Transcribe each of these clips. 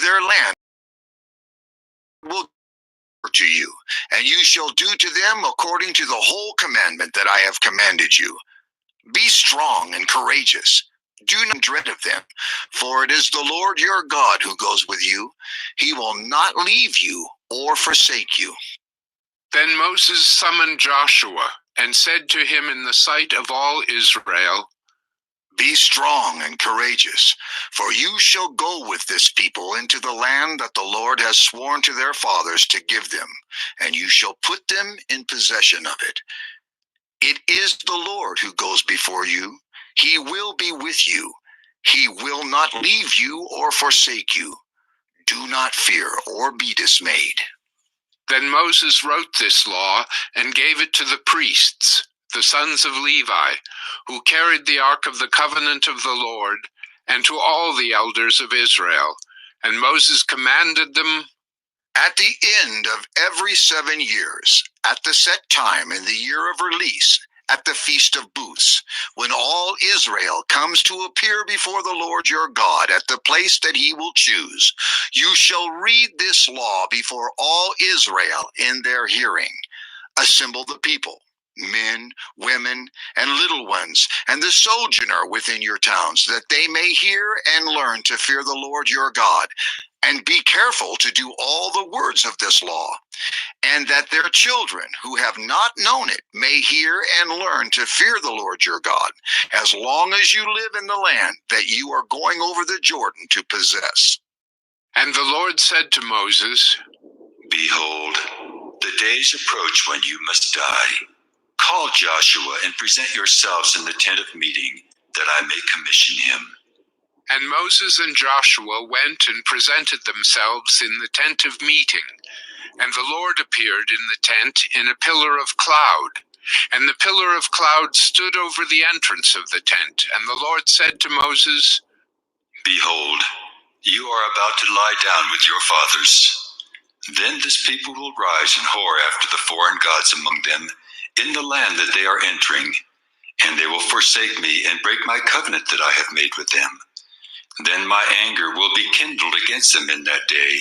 their land will to you, and you shall do to them according to the whole commandment that I have commanded you. Be strong and courageous. Do not dread of them, for it is the Lord your God who goes with you. He will not leave you or forsake you. Then Moses summoned Joshua and said to him in the sight of all Israel, Be strong and courageous, for you shall go with this people into the land that the Lord has sworn to their fathers to give them, and you shall put them in possession of it. It is the Lord who goes before you. He will be with you. He will not leave you or forsake you. Do not fear or be dismayed. Then Moses wrote this law and gave it to the priests, the sons of Levi, who carried the ark of the covenant of the Lord, and to all the elders of Israel. And Moses commanded them, At the end of every 7 years, at the set time in the year of release, at the Feast of Booths, when all Israel comes to appear before the Lord your God at the place that he will choose, you shall read this law before all Israel in their hearing. Assemble the people, men, women, and little ones, and the sojourner within your towns, that they may hear and learn to fear the Lord your God, and be careful to do all the words of this law, and that their children who have not known it may hear and learn to fear the Lord your God, as long as you live in the land that you are going over the Jordan to possess. And the Lord said to Moses, Behold, the days approach when you must die. Call Joshua and present yourselves in the tent of meeting, that I may commission him. And Moses and Joshua went and presented themselves in the tent of meeting. And the Lord appeared in the tent in a pillar of cloud. And the pillar of cloud stood over the entrance of the tent. And the Lord said to Moses, Behold, you are about to lie down with your fathers. Then this people will rise and whore after the foreign gods among them in the land that they are entering. And they will forsake me and break my covenant that I have made with them. Then my anger will be kindled against them in that day,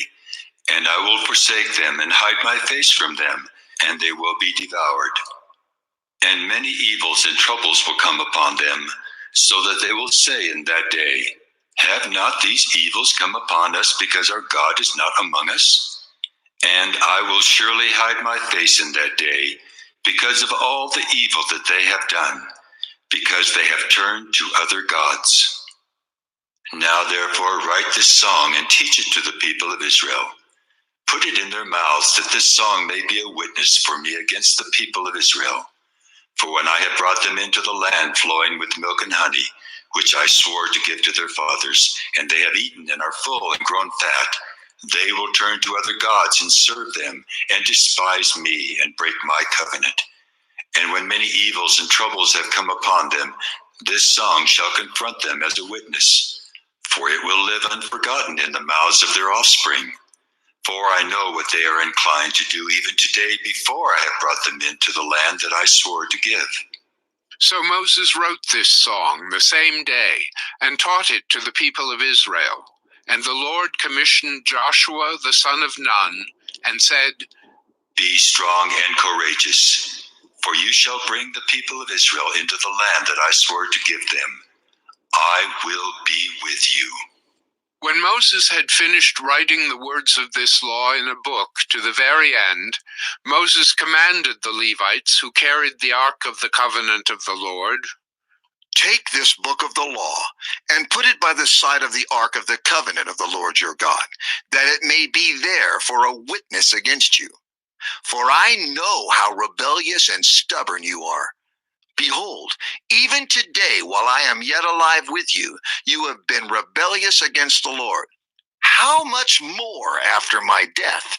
and I will forsake them and hide my face from them, and they will be devoured. And many evils and troubles will come upon them, so that they will say in that day, Have not these evils come upon us because our God is not among us? And I will surely hide my face in that day, because of all the evil that they have done, because they have turned to other gods. Now therefore write this song and teach it to the people of Israel. Put it in their mouths, that this song may be a witness for me against the people of Israel. For when I have brought them into the land flowing with milk and honey, which I swore to give to their fathers, and they have eaten and are full and grown fat, they will turn to other gods and serve them, and despise me and break my covenant. And when many evils and troubles have come upon them, this song shall confront them as a witness. For it will live unforgotten in the mouths of their offspring. For I know what they are inclined to do even today, before I have brought them into the land that I swore to give. So Moses wrote this song the same day, and taught it to the people of Israel. And the Lord commissioned Joshua the son of Nun, and said, Be strong and courageous, for you shall bring the people of Israel into the land that I swore to give them. I will be with you. When Moses had finished writing the words of this law in a book to the very end, Moses commanded the Levites who carried the ark of the covenant of the Lord, Take this book of the law and put it by the side of the ark of the covenant of the Lord your God, that it may be there for a witness against you. For I know how rebellious and stubborn you are. Behold, even today, while I am yet alive with you, you have been rebellious against the Lord. How much more after my death?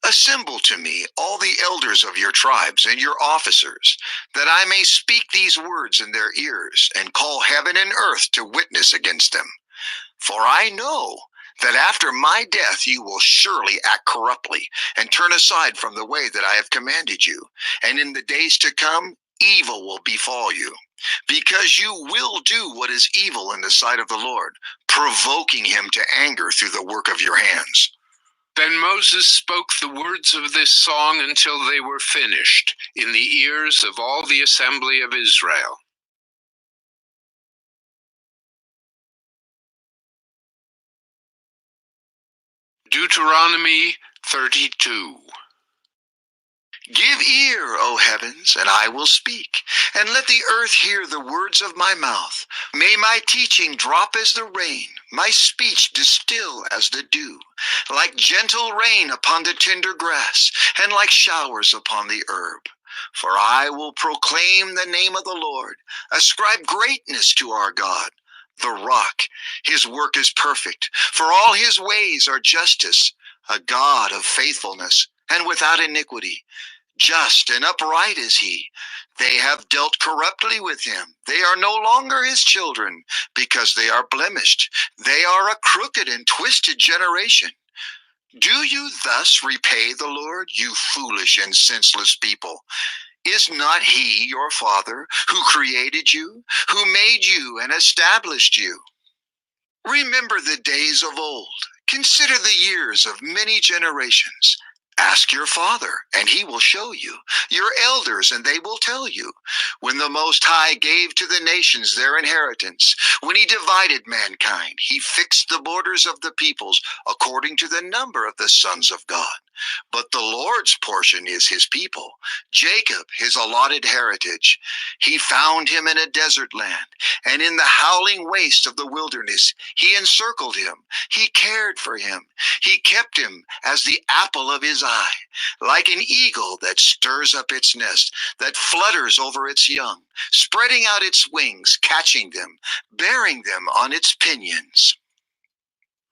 Assemble to me all the elders of your tribes and your officers, that I may speak these words in their ears, and call heaven and earth to witness against them. For I know that after my death you will surely act corruptly, and turn aside from the way that I have commanded you. And in the days to come, evil will befall you, because you will do what is evil in the sight of the Lord, provoking him to anger through the work of your hands. Then Moses spoke the words of this song until they were finished in the ears of all the assembly of Israel. Deuteronomy 32. Give ear, O heavens, and I will speak, and let the earth hear the words of my mouth. May my teaching drop as the rain, my speech distill as the dew, like gentle rain upon the tender grass, and like showers upon the herb. For I will proclaim the name of the Lord, ascribe greatness to our God, the rock. His work is perfect, for all his ways are justice, a God of faithfulness and without iniquity. Just and upright is he. They have dealt corruptly with him. They are no longer his children, because they are blemished. They are a crooked and twisted generation. Do you thus repay the Lord, you foolish and senseless people? Is not he your father, who created you, who made you and established you? Remember the days of old. Consider the years of many generations. Ask your father, and he will show you, your elders, and they will tell you. When the Most High gave to the nations their inheritance, when he divided mankind, he fixed the borders of the peoples according to the number of the sons of God. But the Lord's portion is his people, Jacob his allotted heritage. He found him in a desert land, and in the howling waste of the wilderness he encircled him. He cared for him. He kept him as the apple of his eye, like an eagle that stirs up its nest, that flutters over its young, spreading out its wings, catching them, bearing them on its pinions.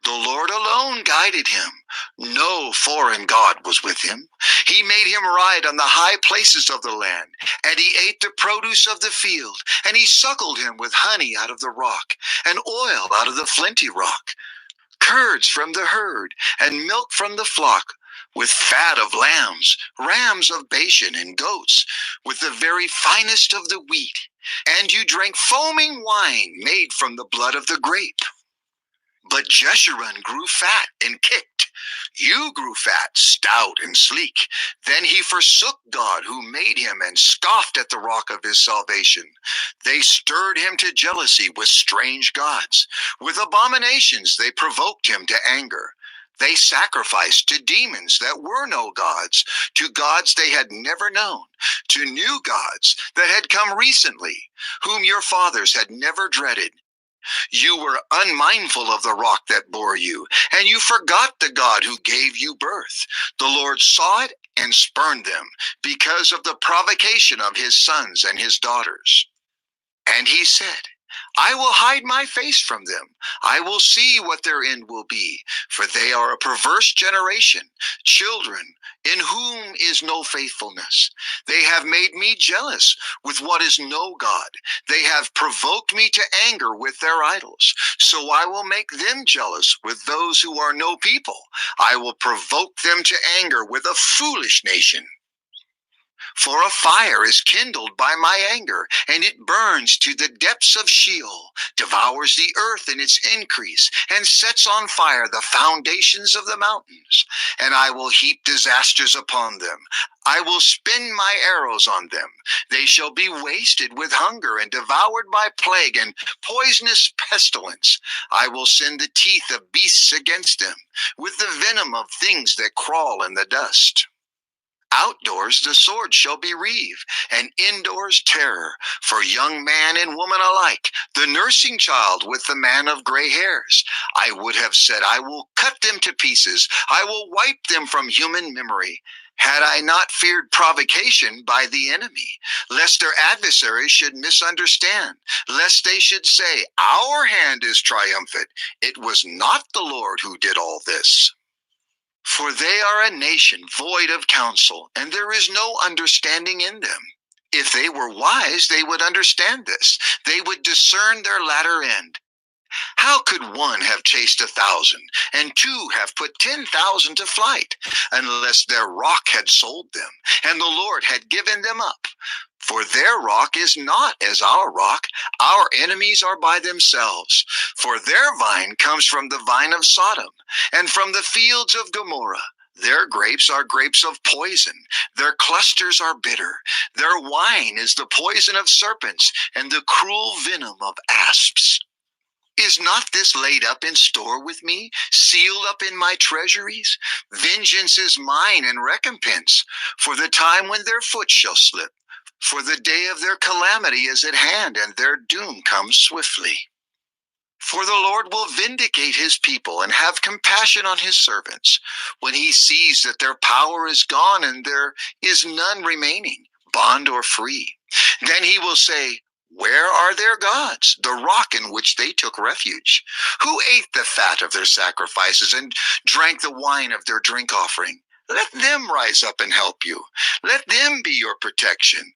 The Lord alone guided him. No foreign god was with him. He made him ride on the high places of the land, and he ate the produce of the field, and he suckled him with honey out of the rock, and oil out of the flinty rock, curds from the herd, and milk from the flock, with fat of lambs, rams of Bashan, and goats, with the very finest of the wheat. And you drank foaming wine made from the blood of the grape. But Jeshurun grew fat and kicked. You grew fat, stout, and sleek. Then he forsook God who made him and scoffed at the rock of his salvation. They stirred him to jealousy with strange gods. With abominations they provoked him to anger. They sacrificed to demons that were no gods, to gods they had never known, to new gods that had come recently, whom your fathers had never dreaded. You were unmindful of the rock that bore you, and you forgot the God who gave you birth. The Lord saw it and spurned them because of the provocation of his sons and his daughters. And he said, I will hide my face from them. I will see what their end will be, for they are a perverse generation, children in whom is no faithfulness. They have made me jealous with what is no God. They have provoked me to anger with their idols. So I will make them jealous with those who are no people. I will provoke them to anger with a foolish nation. For a fire is kindled by my anger, and it burns to the depths of Sheol, devours the earth in its increase, and sets on fire the foundations of the mountains. And I will heap disasters upon them. I will spin my arrows on them. They shall be wasted with hunger and devoured by plague and poisonous pestilence. I will send the teeth of beasts against them, with the venom of things that crawl in the dust. Outdoors the sword shall bereave, and indoors terror, for young man and woman alike, the nursing child with the man of gray hairs. I would have said, I will cut them to pieces. I will wipe them from human memory. Had I not feared provocation by the enemy, lest their adversaries should misunderstand, lest they should say, our hand is triumphant. It was not the Lord who did all this. For they are a nation void of counsel, and there is no understanding in them. If they were wise, they would understand this. They would discern their latter end. How could one have chased 1,000, and two have put 10,000 to flight, unless their rock had sold them, and the Lord had given them up? For their rock is not as our rock, our enemies are by themselves. For their vine comes from the vine of Sodom, and from the fields of Gomorrah. Their grapes are grapes of poison, their clusters are bitter. Their wine is the poison of serpents, and the cruel venom of asps. Is not this laid up in store with me, sealed up in my treasuries? Vengeance is mine and recompense, for the time when their foot shall slip. For the day of their calamity is at hand, and their doom comes swiftly. For the Lord will vindicate his people and have compassion on his servants, when he sees that their power is gone and there is none remaining, bond or free. Then he will say, where are their gods, the rock in which they took refuge? Who ate the fat of their sacrifices and drank the wine of their drink offering? Let them rise up and help you. Let them be your protection.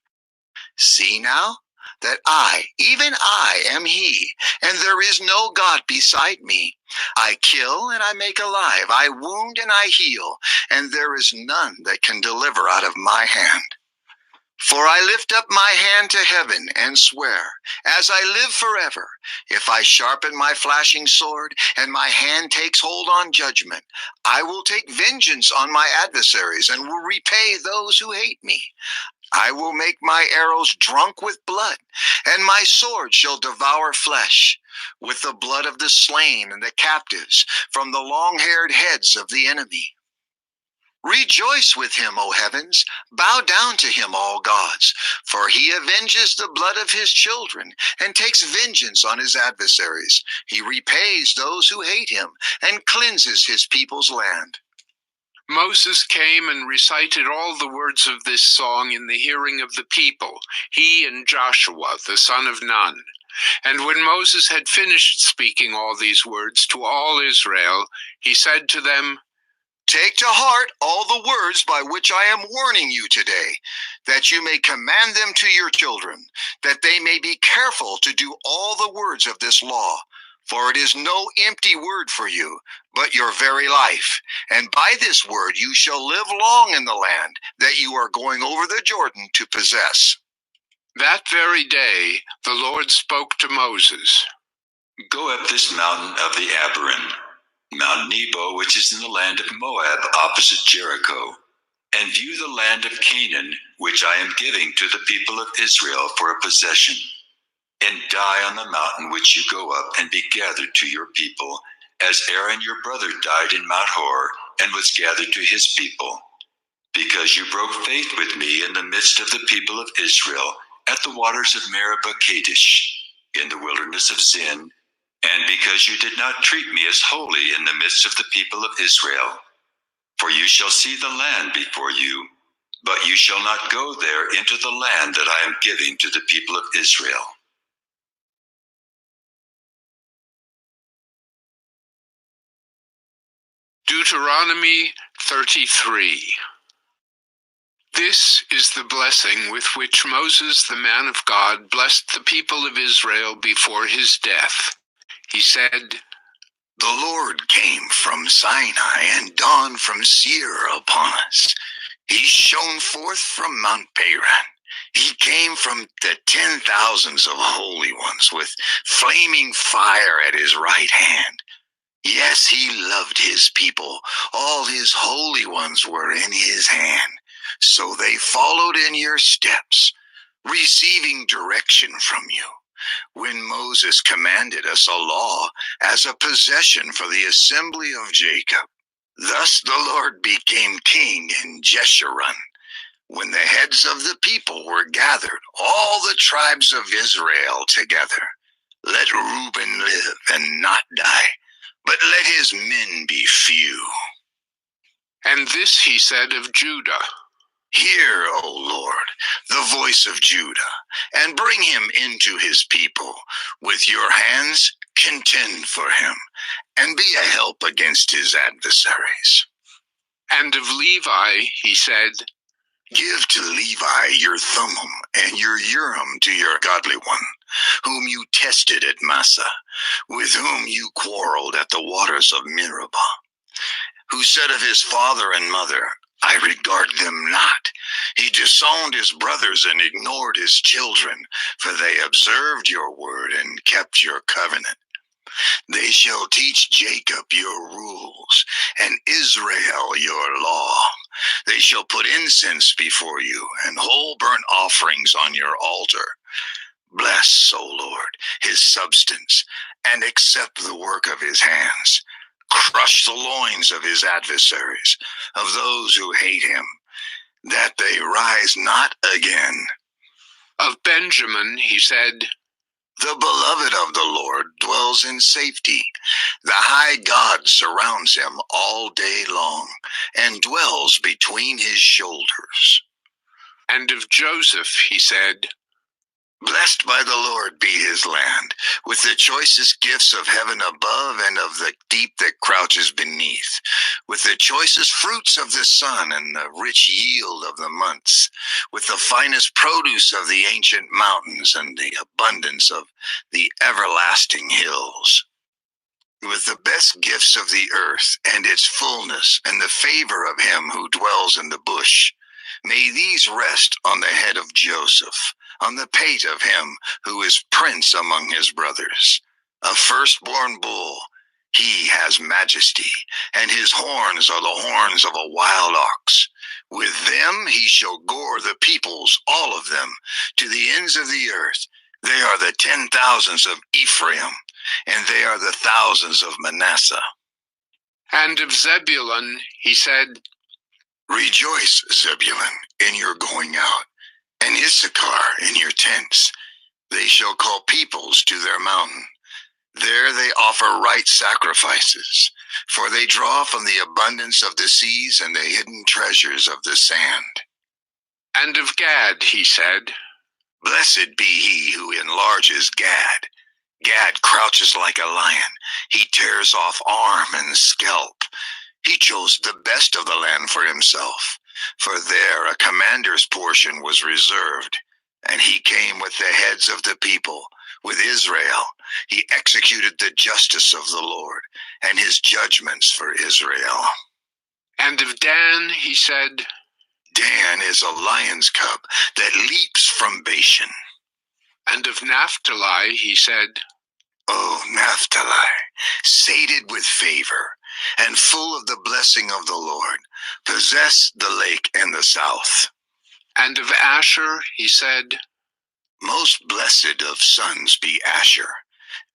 See now that I, even I, am he, and there is no God beside me. I kill and I make alive, I wound and I heal, and there is none that can deliver out of my hand. For I lift up my hand to heaven and swear, as I live forever, if I sharpen my flashing sword and my hand takes hold on judgment, I will take vengeance on my adversaries and will repay those who hate me. I will make my arrows drunk with blood, and my sword shall devour flesh, with the blood of the slain and the captives, from the long-haired heads of the enemy. Rejoice with him, O heavens, bow down to him, all gods, for he avenges the blood of his children, and takes vengeance on his adversaries. He repays those who hate him, and cleanses his people's land. Moses came and recited all the words of this song in the hearing of the people, he and Joshua, the son of Nun. And when Moses had finished speaking all these words to all Israel, he said to them, Take to heart all the words by which I am warning you today, that you may command them to your children, that they may be careful to do all the words of this law. For it is no empty word for you, but your very life. And by this word you shall live long in the land that you are going over the Jordan to possess. That very day the Lord spoke to Moses. Go up this mountain of the Abiram, Mount Nebo, which is in the land of Moab, opposite Jericho, and view the land of Canaan, which I am giving to the people of Israel for a possession. And die on the mountain which you go up, and be gathered to your people, as Aaron your brother died in Mount Hor, and was gathered to his people. Because you broke faith with me in the midst of the people of Israel, at the waters of Meribah Kadesh, in the wilderness of Zin, and because you did not treat me as holy in the midst of the people of Israel. For you shall see the land before you, but you shall not go there into the land that I am giving to the people of Israel. Deuteronomy 33. This is the blessing with which Moses, the man of God, blessed the people of Israel before his death. He said, The Lord came from Sinai and dawned from Seir upon us. He shone forth from Mount Paran. He came from the 10,000s of holy ones with flaming fire at his right hand. Yes, he loved his people. All his holy ones were in his hand. So they followed in your steps, receiving direction from you. When Moses commanded us a law as a possession for the assembly of Jacob. Thus the Lord became king in Jeshurun. When the heads of the people were gathered, all the tribes of Israel together. Let Reuben live and not die, but let his men be few. And this he said of Judah. Hear, O Lord, the voice of Judah, and bring him into his people. With your hands contend for him, and be a help against his adversaries. And of Levi he said, Give to Levi your Thummim and your Urim to your godly one, whom you tested at Massa, with whom you quarreled at the waters of Meribah, who said of his father and mother, I regard them not. He disowned his brothers and ignored his children, for they observed your word and kept your covenant. They shall teach Jacob your rules, and Israel your law. They shall put incense before you, and whole burnt offerings on your altar. Bless, O Lord, his substance, and accept the work of his hands. Crush the loins of his adversaries, of those who hate him, that they rise not again. Of Benjamin he said, The beloved of the Lord dwells in safety. The high God surrounds him all day long, and dwells between his shoulders. And of Joseph he said, Blessed by the Lord be his land, with the choicest gifts of heaven above and of the deep that crouches beneath, with the choicest fruits of the sun and the rich yield of the months, with the finest produce of the ancient mountains and the abundance of the everlasting hills, with the best gifts of the earth and its fullness and the favor of him who dwells in the bush. May these rest on the head of Joseph, on the pate of him who is prince among his brothers. A firstborn bull, he has majesty, and his horns are the horns of a wild ox. With them he shall gore the peoples, all of them, to the ends of the earth. They are the 10,000s of Ephraim, and they are the thousands of Manasseh. And of Zebulun he said, Rejoice, Zebulun, in your going out, and Issachar in your tents. They shall call peoples to their mountain. There they offer right sacrifices, for they draw from the abundance of the seas and the hidden treasures of the sand. And of Gad he said, Blessed be he who enlarges Gad. Gad crouches like a lion. He tears off arm and scalp. He chose the best of the land for himself, for there a commander's portion was reserved, and he came with the heads of the people. With Israel, he executed the justice of the Lord and his judgments for Israel. And of Dan he said, Dan is a lion's cub that leaps from Bashan. And of Naphtali he said, O Naphtali, sated with favor, and full of the blessing of the Lord, possess the lake and the south. And of Asher he said, Most blessed of sons be Asher.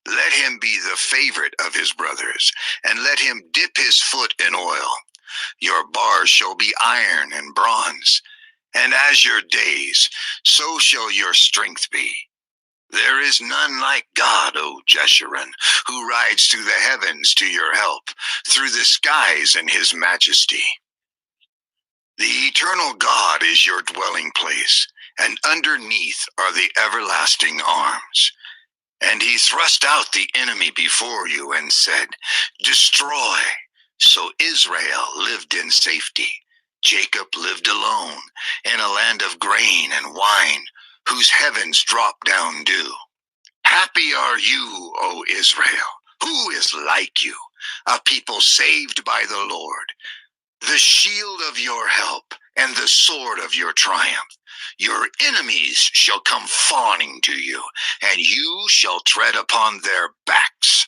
Let him be the favorite of his brothers, and let him dip his foot in oil. Your bars shall be iron and bronze, and as your days, so shall your strength be. There is none like God, O Jeshurun, who rides through the heavens to your help, through the skies in his majesty. The eternal God is your dwelling place, and underneath are the everlasting arms. And he thrust out the enemy before you and said, Destroy. So Israel lived in safety. Jacob lived alone in a land of grain and wine, whose heavens drop down dew. Happy are you, O Israel. Who is like you, a people saved by the Lord? The shield of your help and the sword of your triumph. Your enemies shall come fawning to you, and you shall tread upon their backs.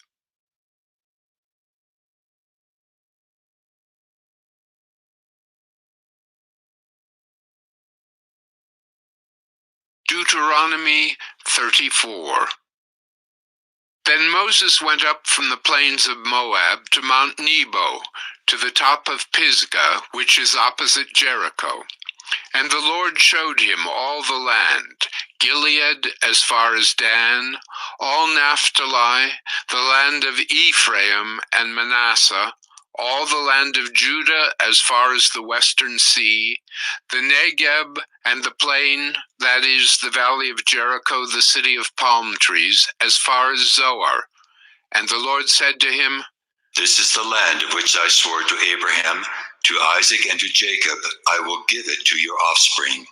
Deuteronomy 34. Then Moses went up from the plains of Moab to Mount Nebo, to the top of Pisgah, which is opposite Jericho. And the Lord showed him all the land, Gilead as far as Dan, all Naphtali, the land of Ephraim and Manasseh, all the land of Judah as far as the western sea, the Negeb and the plain, that is, the valley of Jericho, the city of palm trees, as far as Zoar. And the Lord said to him, This is the land of which I swore to Abraham, To Isaac and to Jacob I will give it to your offspring.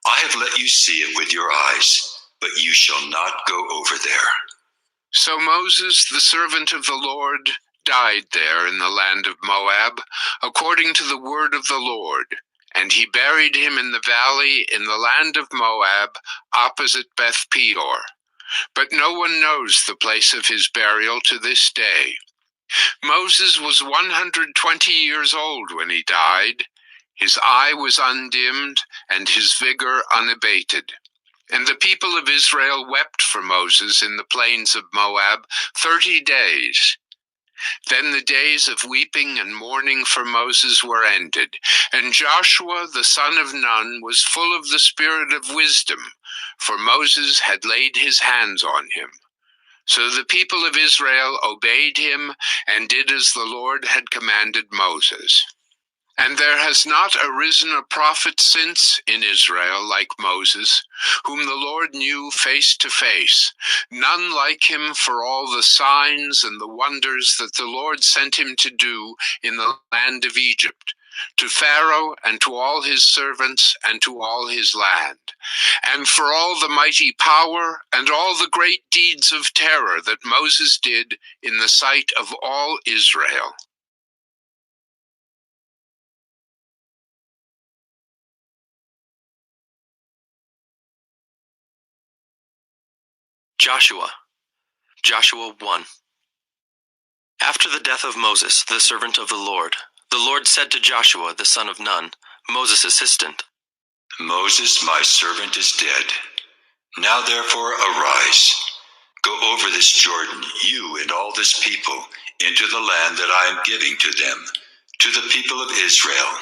I have let you see it with your eyes, but you shall not go over there. So Moses, the servant of the Lord, died there in the land of Moab, according to the word of the Lord, and he buried him in the valley in the land of Moab, opposite Beth Peor. But no one knows the place of his burial to this day. Moses was 120 years old when he died. His eye was undimmed, and his vigor unabated. And the people of Israel wept for Moses in the plains of Moab 30 days. Then the days of weeping and mourning for Moses were ended, and Joshua the son of Nun was full of the spirit of wisdom, for Moses had laid his hands on him. So the people of Israel obeyed him and did as the Lord had commanded Moses. And there has not arisen a prophet since in Israel like Moses, whom the Lord knew face to face, none like him for all the signs and the wonders that the Lord sent him to do in the land of Egypt, to Pharaoh and to all his servants and to all his land, and for all the mighty power and all the great deeds of terror that Moses did in the sight of all Israel. Joshua 1. After the death of Moses, the servant of the Lord said to Joshua the son of Nun, Moses' assistant, Moses, my servant, is dead. Now therefore arise, go over this Jordan, you and all this people, into the land that I am giving to them, to the people of Israel.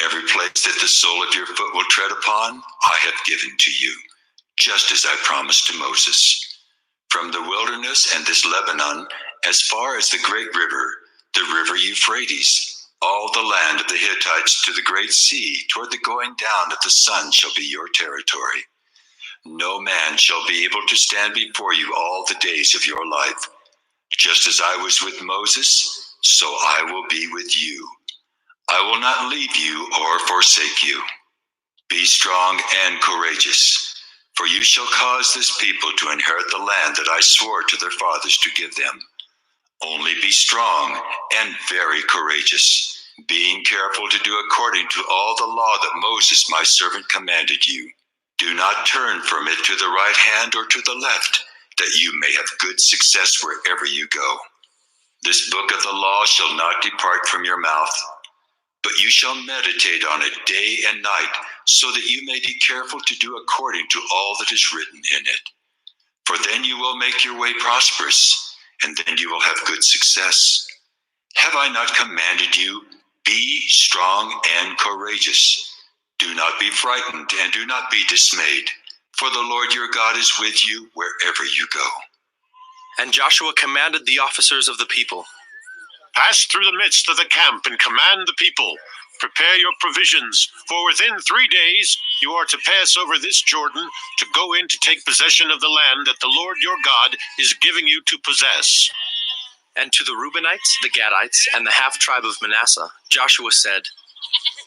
Every place that the sole of your foot will tread upon, I have given to you, just as I promised to Moses. From the wilderness and this Lebanon, as far as the great river, the river Euphrates, all the land of the Hittites to the great sea, toward the going down of the sun shall be your territory. No man shall be able to stand before you all the days of your life. Just as I was with Moses, so I will be with you. I will not leave you or forsake you. Be strong and courageous, for you shall cause this people to inherit the land that I swore to their fathers to give them. Only be strong and very courageous, being careful to do according to all the law that Moses my servant commanded you. Do not turn from it to the right hand or to the left, that you may have good success wherever you go. This book of the law shall not depart from your mouth, but you shall meditate on it day and night, so that you may be careful to do according to all that is written in it. For then you will make your way prosperous, and then you will have good success. Have I not commanded you? Be strong and courageous. Do not be frightened and do not be dismayed, for the Lord your God is with you wherever you go. And Joshua commanded the officers of the people, Pass through the midst of the camp and command the people. Prepare your provisions, for within 3 days you are to pass over this Jordan to go in to take possession of the land that the Lord your God is giving you to possess. And to the Reubenites, the Gadites, and the half-tribe of Manasseh, Joshua said,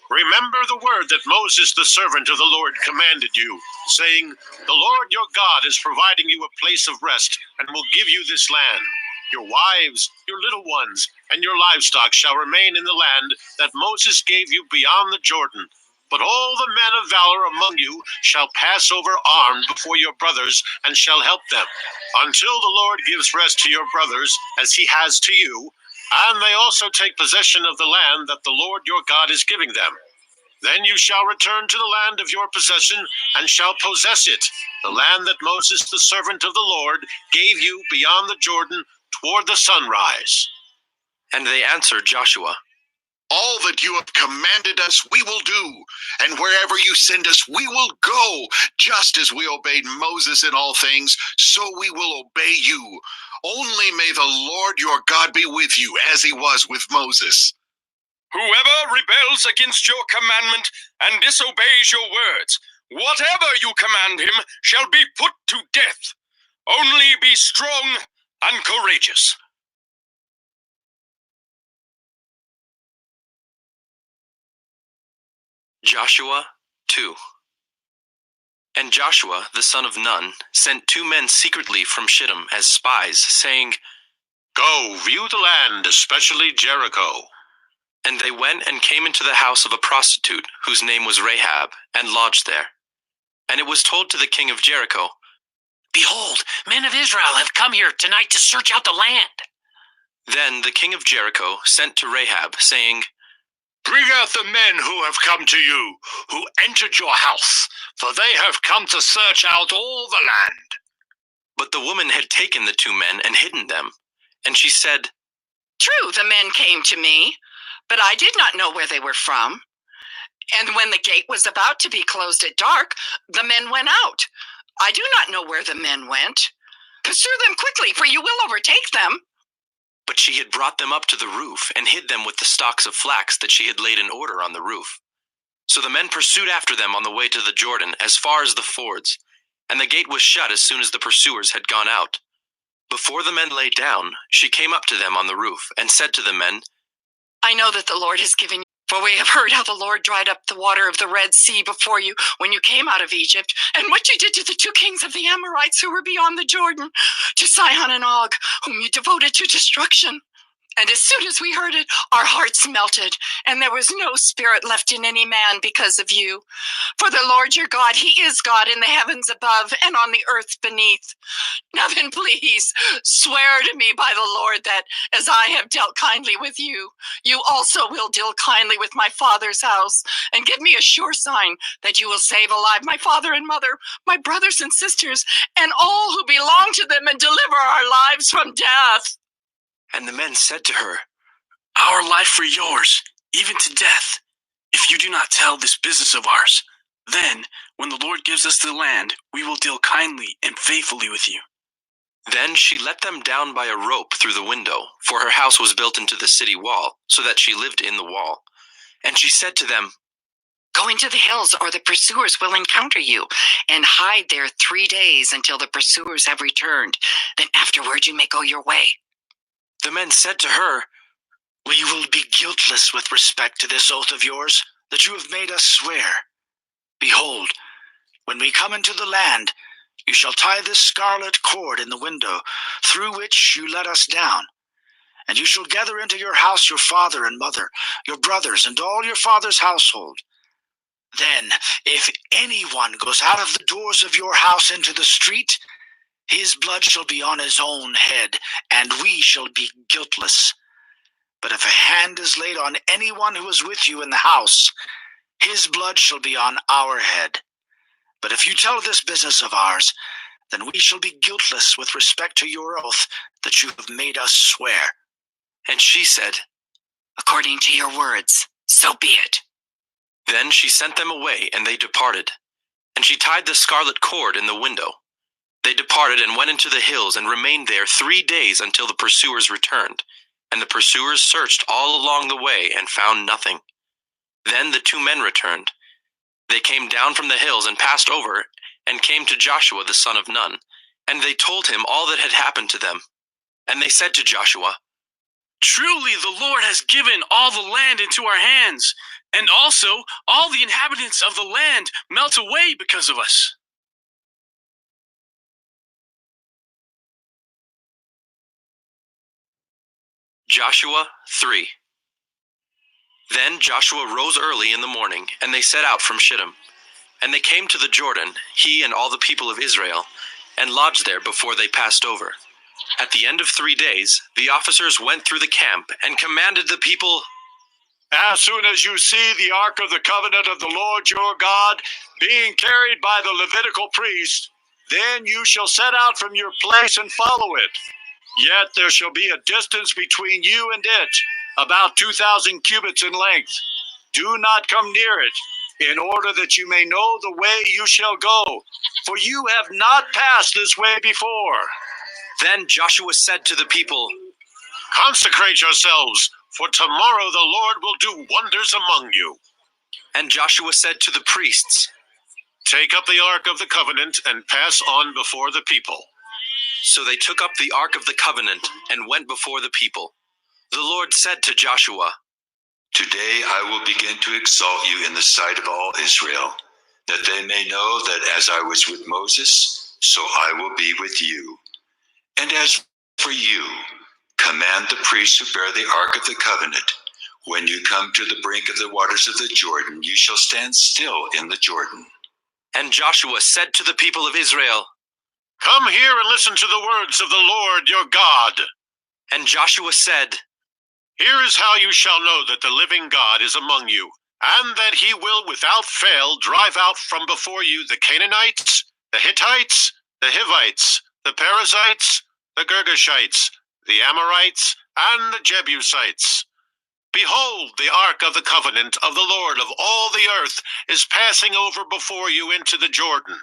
Remember the word that Moses, the servant of the Lord, commanded you, saying, The Lord your God is providing you a place of rest and will give you this land. Your wives, your little ones, and your livestock shall remain in the land that Moses gave you beyond the Jordan. But all the men of valor among you shall pass over armed before your brothers and shall help them, until the Lord gives rest to your brothers as he has to you, and they also take possession of the land that the Lord your God is giving them. Then you shall return to the land of your possession and shall possess it, the land that Moses the servant of the Lord gave you beyond the Jordan toward the sunrise. And they answered Joshua, All that you have commanded us, we will do, and wherever you send us, we will go. Just as we obeyed Moses in all things, so we will obey you. Only may the Lord your God be with you, as he was with Moses. Whoever rebels against your commandment and disobeys your words, whatever you command him shall be put to death. Only be strong and courageous. Joshua 2. And Joshua, the son of Nun, sent 2 men secretly from Shittim as spies, saying, Go, view the land, especially Jericho. And they went and came into the house of a prostitute, whose name was Rahab, and lodged there. And it was told to the king of Jericho, Behold, men of Israel have come here tonight to search out the land. Then the king of Jericho sent to Rahab, saying, Bring out the men who have come to you, who entered your house, for they have come to search out all the land. But the woman had taken the 2 men and hidden them. And she said, True, the men came to me, but I did not know where they were from. And when the gate was about to be closed at dark, the men went out. I do not know where the men went. Pursue them quickly, for you will overtake them. But she had brought them up to the roof and hid them with the stalks of flax that she had laid in order on the roof. So the men pursued after them on the way to the Jordan as far as the fords, and the gate was shut as soon as the pursuers had gone out. Before the men lay down, she came up to them on the roof and said to the men, I know that the Lord has given you, for we have heard how the Lord dried up the water of the Red Sea before you when you came out of Egypt, and what you did to the 2 kings of the Amorites who were beyond the Jordan, to Sihon and Og, whom you devoted to destruction. And as soon as we heard it, our hearts melted, and there was no spirit left in any man because of you. For the Lord your God, he is God in the heavens above and on the earth beneath. Now then, please, swear to me by the Lord that, as I have dealt kindly with you, you also will deal kindly with my father's house, and give me a sure sign that you will save alive my father and mother, my brothers and sisters, and all who belong to them, and deliver our lives from death. And the men said to her, Our life for yours, even to death, if you do not tell this business of ours. Then, when the Lord gives us the land, we will deal kindly and faithfully with you. Then she let them down by a rope through the window, for her house was built into the city wall, so that she lived in the wall. And she said to them, Go into the hills, or the pursuers will encounter you, and hide there 3 days until the pursuers have returned. Then afterward you may go your way. The men said to her, We will be guiltless with respect to this oath of yours that you have made us swear. Behold, when we come into the land, you shall tie this scarlet cord in the window through which you let us down. And you shall gather into your house your father and mother, your brothers, and all your father's household. Then, if anyone goes out of the doors of your house into the street, his blood shall be on his own head, and we shall be guiltless. But if a hand is laid on anyone who is with you in the house, his blood shall be on our head. But if you tell this business of ours, then we shall be guiltless with respect to your oath that you have made us swear. And she said, According to your words, so be it. Then she sent them away, and they departed. And she tied the scarlet cord in the window. They departed and went into the hills and remained there 3 days until the pursuers returned. And the pursuers searched all along the way and found nothing. Then the 2 men returned. They came down from the hills and passed over and came to Joshua the son of Nun. And they told him all that had happened to them. And they said to Joshua, Truly the Lord has given all the land into our hands, and also all the inhabitants of the land melt away because of us. Joshua 3. Then Joshua rose early in the morning, and they set out from Shittim. And they came to the Jordan, he and all the people of Israel, and lodged there before they passed over. At the end of 3 days, the officers went through the camp and commanded the people, As soon as you see the ark of the covenant of the Lord your God being carried by the Levitical priest, then you shall set out from your place and follow it. Yet there shall be a distance between you and it, about 2,000 cubits in length. Do not come near it, in order that you may know the way you shall go, for you have not passed this way before. Then Joshua said to the people, Consecrate yourselves, for tomorrow the Lord will do wonders among you. And Joshua said to the priests, Take up the ark of the covenant and pass on before the people. So they took up the ark of the covenant and went before the people. The Lord said to Joshua, Today I will begin to exalt you in the sight of all Israel, that they may know that as I was with Moses, so I will be with you. And as for you, command the priests who bear the ark of the covenant, when you come to the brink of the waters of the Jordan, you shall stand still in the Jordan. And Joshua said to the people of Israel, Come here and listen to the words of the Lord your God. And Joshua said, Here is how you shall know that the living God is among you, and that he will without fail drive out from before you the Canaanites, the Hittites, the Hivites, the Perizzites, the Girgashites, the Amorites, and the Jebusites. Behold, the ark of the covenant of the Lord of all the earth is passing over before you into the Jordan.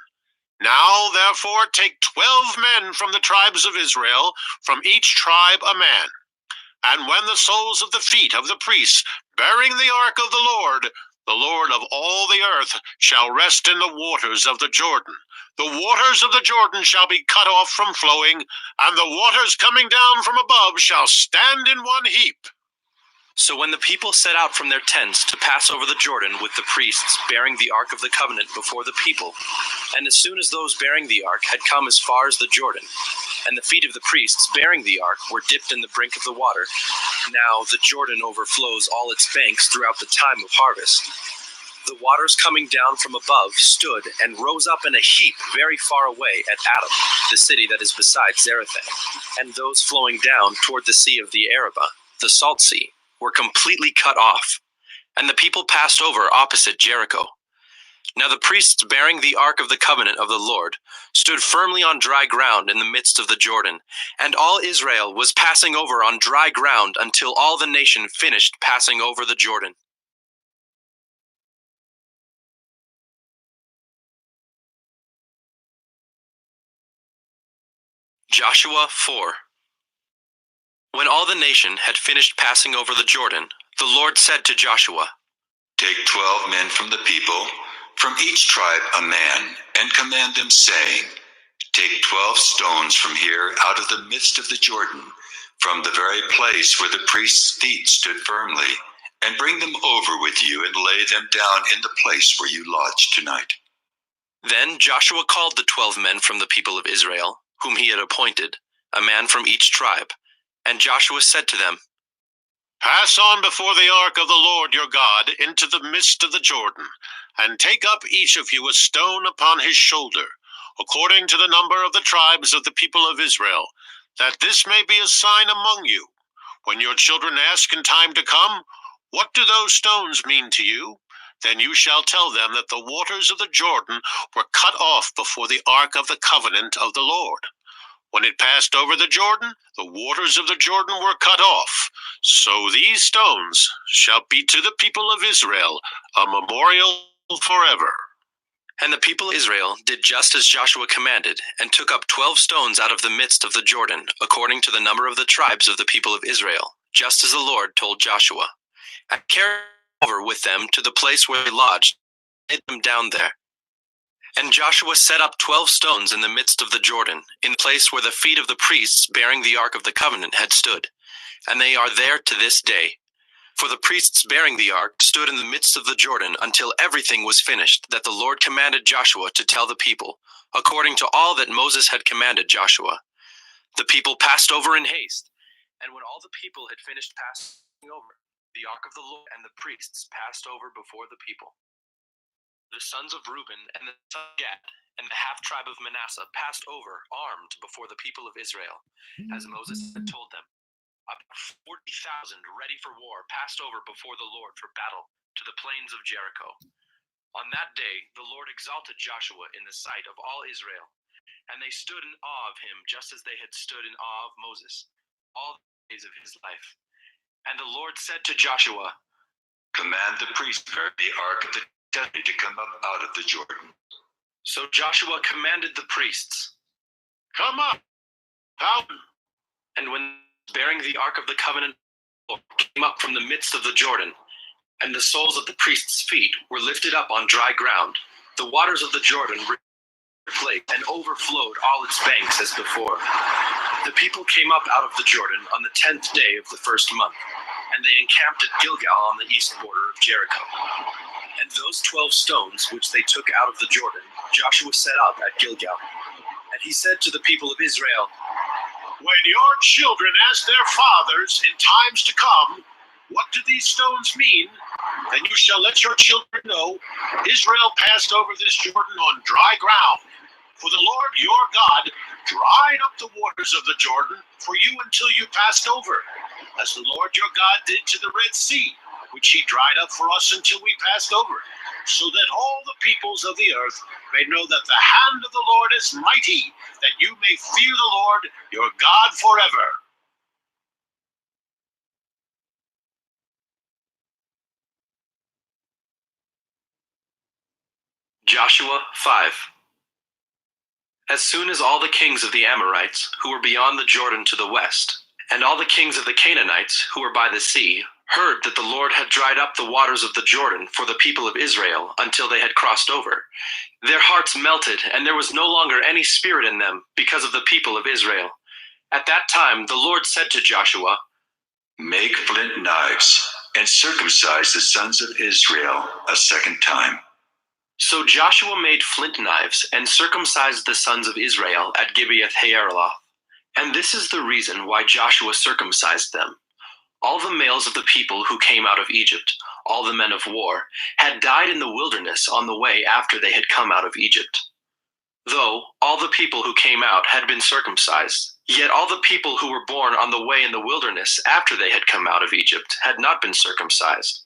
Now, therefore, take 12 men from the tribes of Israel, from each tribe a man. And when the soles of the feet of the priests bearing the ark of the Lord of all the earth, shall rest in the waters of the Jordan, the waters of the Jordan shall be cut off from flowing, and the waters coming down from above shall stand in one heap. So when the people set out from their tents to pass over the Jordan with the priests bearing the ark of the covenant before the people, and as soon as those bearing the ark had come as far as the Jordan, and the feet of the priests bearing the ark were dipped in the brink of the water, now the Jordan overflows all its banks throughout the time of harvest. The waters coming down from above stood and rose up in a heap very far away at Adam, the city that is beside Zarethan, and those flowing down toward the sea of the Arabah, the Salt Sea, were completely cut off, and the people passed over opposite Jericho. Now the priests bearing the ark of the covenant of the Lord stood firmly on dry ground in the midst of the Jordan, and all Israel was passing over on dry ground until all the nation finished passing over the Jordan. Joshua 4. When all the nation had finished passing over the Jordan, the Lord said to Joshua, Take 12 men from the people, from each tribe a man, and command them, saying, Take 12 stones from here out of the midst of the Jordan, from the very place where the priest's feet stood firmly, and bring them over with you and lay them down in the place where you lodge tonight. Then Joshua called the 12 men from the people of Israel, whom he had appointed, a man from each tribe. And Joshua said to them, Pass on before the ark of the Lord your God into the midst of the Jordan, and take up each of you a stone upon his shoulder, according to the number of the tribes of the people of Israel, that this may be a sign among you. When your children ask in time to come, What do those stones mean to you? Then you shall tell them that the waters of the Jordan were cut off before the ark of the covenant of the Lord. When it passed over the Jordan, the waters of the Jordan were cut off. So these stones shall be to the people of Israel a memorial forever. And the people of Israel did just as Joshua commanded, and took up 12 stones out of the midst of the Jordan, according to the number of the tribes of the people of Israel, just as the Lord told Joshua, and carried over with them to the place where they lodged, and hid them down there. And Joshua set up 12 stones in the midst of the Jordan, in the place where the feet of the priests bearing the ark of the covenant had stood, and they are there to this day. For the priests bearing the ark stood in the midst of the Jordan until everything was finished that the Lord commanded Joshua to tell the people, according to all that Moses had commanded Joshua. The people passed over in haste, and when all the people had finished passing over, the ark of the Lord and the priests passed over before the people. The sons of Reuben and the son of Gad and the half-tribe of Manasseh passed over armed before the people of Israel, as Moses had told them. About 40,000 ready for war passed over before the Lord for battle to the plains of Jericho. On that day the Lord exalted Joshua in the sight of all Israel, and they stood in awe of him just as they had stood in awe of Moses all the days of his life. And the Lord said to Joshua, Command the priests bear the ark of the covenant to come up out of the Jordan. So Joshua commanded the priests, Come up, out. And when bearing the ark of the covenant came up from the midst of the Jordan, and the soles of the priests' feet were lifted up on dry ground, the waters of the Jordan reflated and overflowed all its banks as before. The people came up out of the Jordan on the 10th day of the first month. and they encamped at Gilgal on the east border of Jericho. And those 12 stones which they took out of the Jordan, Joshua set up at Gilgal. And he said to the people of Israel, When your children ask their fathers in times to come, what do these stones mean? Then you shall let your children know, Israel passed over this Jordan on dry ground. For the Lord your God dried up the waters of the Jordan for you until you passed over, as the Lord your God did to the Red Sea, which he dried up for us until we passed over, so that all the peoples of the earth may know that the hand of the Lord is mighty, that you may fear the Lord your God forever. Joshua 5. As soon as all the kings of the Amorites, who were beyond the Jordan to the west, and all the kings of the Canaanites, who were by the sea, heard that the Lord had dried up the waters of the Jordan for the people of Israel until they had crossed over, their hearts melted, and there was no longer any spirit in them because of the people of Israel. At that time the Lord said to Joshua, Make flint knives, and circumcise the sons of Israel a second time. So Joshua made flint knives and circumcised the sons of Israel at Gibeath-haaraloth. And this is the reason why Joshua circumcised them. All the males of the people who came out of Egypt, all the men of war, had died in the wilderness on the way after they had come out of Egypt. Though all the people who came out had been circumcised, yet all the people who were born on the way in the wilderness after they had come out of Egypt had not been circumcised.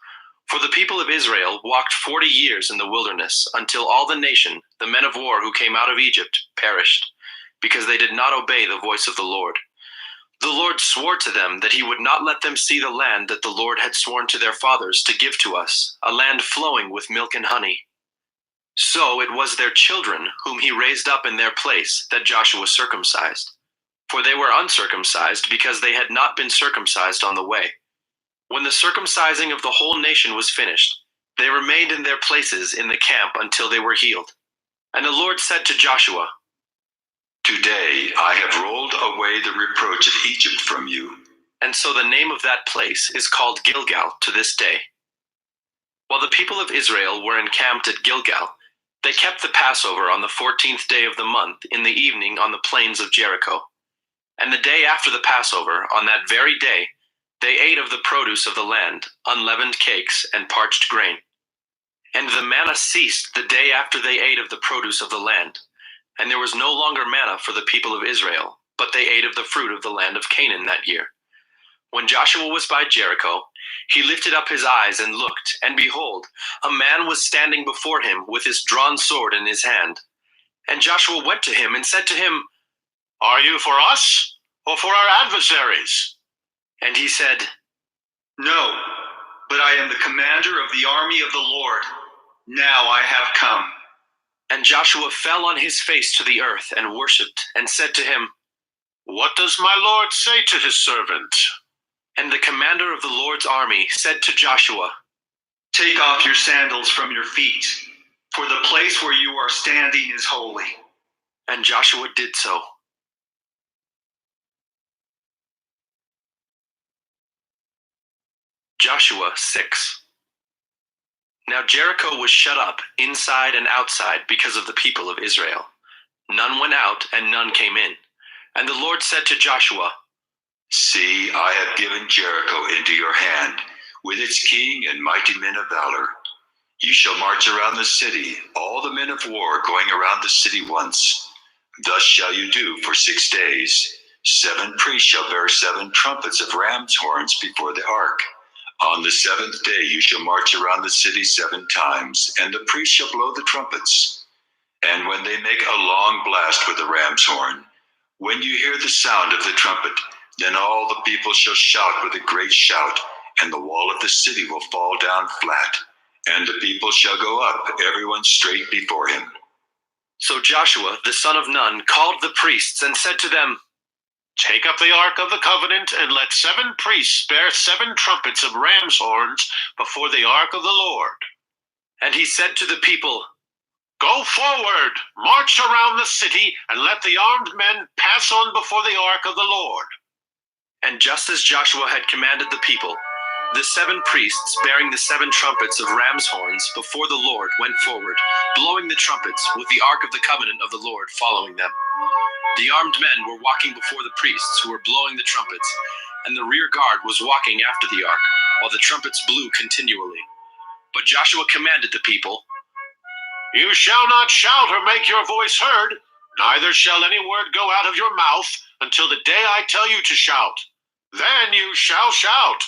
For the people of Israel walked 40 years in the wilderness until all the nation, the men of war who came out of Egypt, perished, because they did not obey the voice of the Lord. The Lord swore to them that he would not let them see the land that the Lord had sworn to their fathers to give to us, a land flowing with milk and honey. So it was their children whom he raised up in their place that Joshua circumcised. For they were uncircumcised because they had not been circumcised on the way. When the circumcising of the whole nation was finished, they remained in their places in the camp until they were healed. And the Lord said to Joshua, Today I have rolled away the reproach of Egypt from you. And so the name of that place is called Gilgal to this day. While the people of Israel were encamped at Gilgal, they kept the Passover on the 14th day of the month in the evening on the plains of Jericho. And the day after the Passover, on that very day, they ate of the produce of the land, unleavened cakes and parched grain. And the manna ceased the day after they ate of the produce of the land. And there was no longer manna for the people of Israel, but they ate of the fruit of the land of Canaan that year. When Joshua was by Jericho, he lifted up his eyes and looked, and behold, a man was standing before him with his drawn sword in his hand. And Joshua went to him and said to him, Are you for us or for our adversaries? And he said, No, but I am the commander of the army of the Lord. Now I have come. And Joshua fell on his face to the earth and worshipped, and said to him, What does my Lord say to his servant? And the commander of the Lord's army said to Joshua, Take off your sandals from your feet, for the place where you are standing is holy. And Joshua did so. Joshua 6. Now Jericho was shut up inside and outside because of the people of Israel. None went out and none came in. And the Lord said to Joshua, See, I have given Jericho into your hand, with its king and mighty men of valor. You shall march around the city, all the men of war going around the city once. Thus shall you do for 6 days. 7 priests shall bear 7 trumpets of ram's horns before the ark. On the 7th day you shall march around the city 7 times, and the priests shall blow the trumpets. And when they make a long blast with the ram's horn, when you hear the sound of the trumpet, then all the people shall shout with a great shout, and the wall of the city will fall down flat, and the people shall go up, everyone straight before him. So Joshua, the son of Nun, called the priests and said to them, Take up the ark of the covenant, and let 7 priests bear 7 trumpets of ram's horns before the ark of the Lord. And he said to the people, Go forward, march around the city, and let the armed men pass on before the ark of the Lord. And just as Joshua had commanded the people, The 7 priests bearing the 7 trumpets of ram's horns before the Lord went forward, blowing the trumpets, with the ark of the covenant of the Lord following them. The armed men were walking before the priests who were blowing the trumpets, and the rear guard was walking after the ark, while the trumpets blew continually. But Joshua commanded the people, You shall not shout or make your voice heard, neither shall any word go out of your mouth until the day I tell you to shout. Then you shall shout.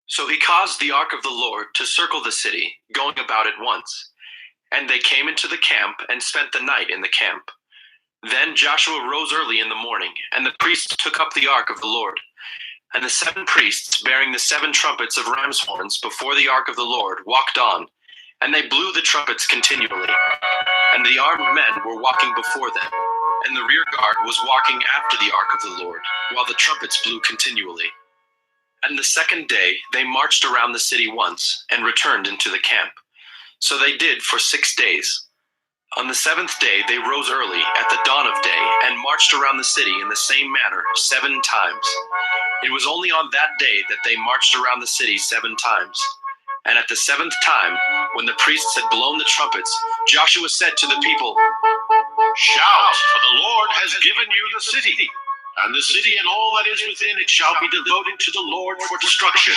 So he caused the ark of the Lord to circle the city, going about it once. And they came into the camp and spent the night in the camp. Then Joshua rose early in the morning, and the priests took up the ark of the Lord. And the 7 priests bearing the 7 trumpets of ram's horns before the ark of the Lord walked on, and they blew the trumpets continually. And the armed men were walking before them, and the rear guard was walking after the ark of the Lord, while the trumpets blew continually. And the second day they marched around the city once, and returned into the camp. So they did for 6 days. On the 7th day they rose early at the dawn of day, and marched around the city in the same manner 7 times. It was only on that day that they marched around the city 7 times. And at the 7th time, when the priests had blown the trumpets, Joshua said to the people, Shout, for the Lord has given you the city, and the city and all that is within it shall be devoted to the Lord for destruction.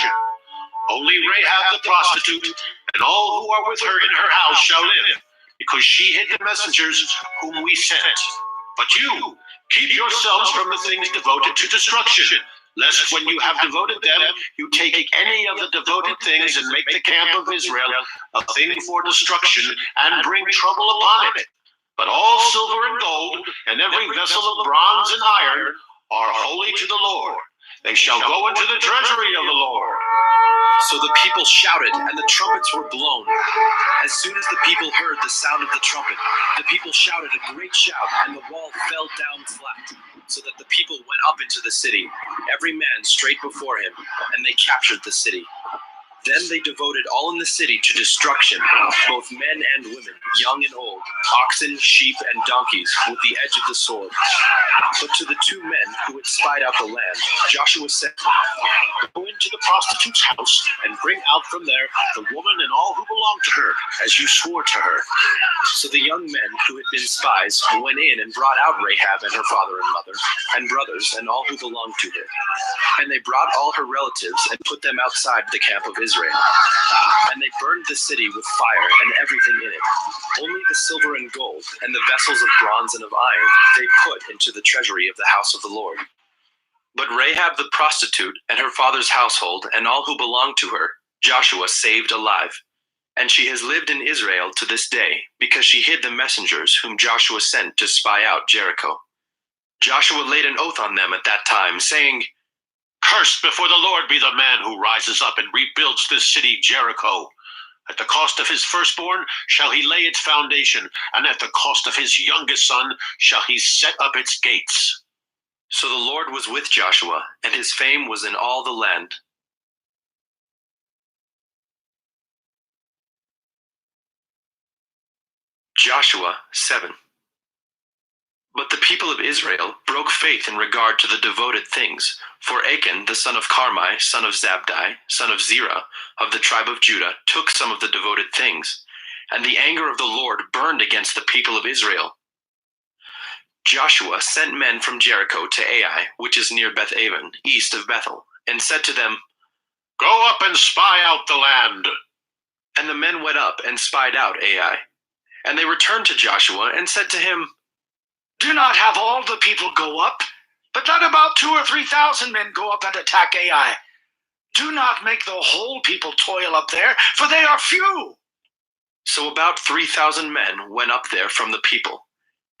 Only Rahab the prostitute and all who are with her in her house shall live, because she hid the messengers whom we sent. But you, keep yourselves from the things devoted to destruction, lest when you have devoted them, you take any of the devoted things and make the camp of Israel a thing for destruction, and bring trouble upon it. But all silver and gold, and every vessel of bronze and iron, are holy to the Lord. They shall go into the treasury of the Lord. So the people shouted, and the trumpets were blown. As soon as the people heard the sound of the trumpet, the people shouted a great shout, and the wall fell down flat, so that the people went up into the city, every man straight before him, and they captured the city. Then they devoted all in the city to destruction, both men and women, young and old, oxen, sheep, and donkeys, with the edge of the sword. But to the 2 men who had spied out the land, Joshua said, Go into the prostitute's house, and bring out from there the woman and all who belong to her, as you swore to her. So the young men who had been spies went in and brought out Rahab and her father and mother, and brothers, and all who belonged to her. And they brought all her relatives and put them outside the camp of Israel. And they burned the city with fire and everything in it. Only the silver and gold and the vessels of bronze and of iron they put into the treasury of the house of the Lord. But Rahab the prostitute and her father's household and all who belonged to her, Joshua saved alive. And she has lived in Israel to this day, because she hid the messengers whom Joshua sent to spy out Jericho. Joshua laid an oath on them at that time, saying, Cursed before the Lord be the man who rises up and rebuilds this city Jericho. At the cost of his firstborn shall he lay its foundation, and at the cost of his youngest son shall he set up its gates. So the Lord was with Joshua, and his fame was in all the land. Joshua 7. But the people of Israel broke faith in regard to the devoted things. For Achan, the son of Carmi, son of Zabdi, son of Zerah, of the tribe of Judah, took some of the devoted things. And the anger of the Lord burned against the people of Israel. Joshua sent men from Jericho to Ai, which is near Beth-aven, east of Bethel, and said to them, Go up and spy out the land. And the men went up and spied out Ai. And they returned to Joshua and said to him, Do not have all the people go up, but let about 2,000 or 3,000 men go up and attack Ai. Do not make the whole people toil up there, for they are few. So about 3,000 men went up there from the people.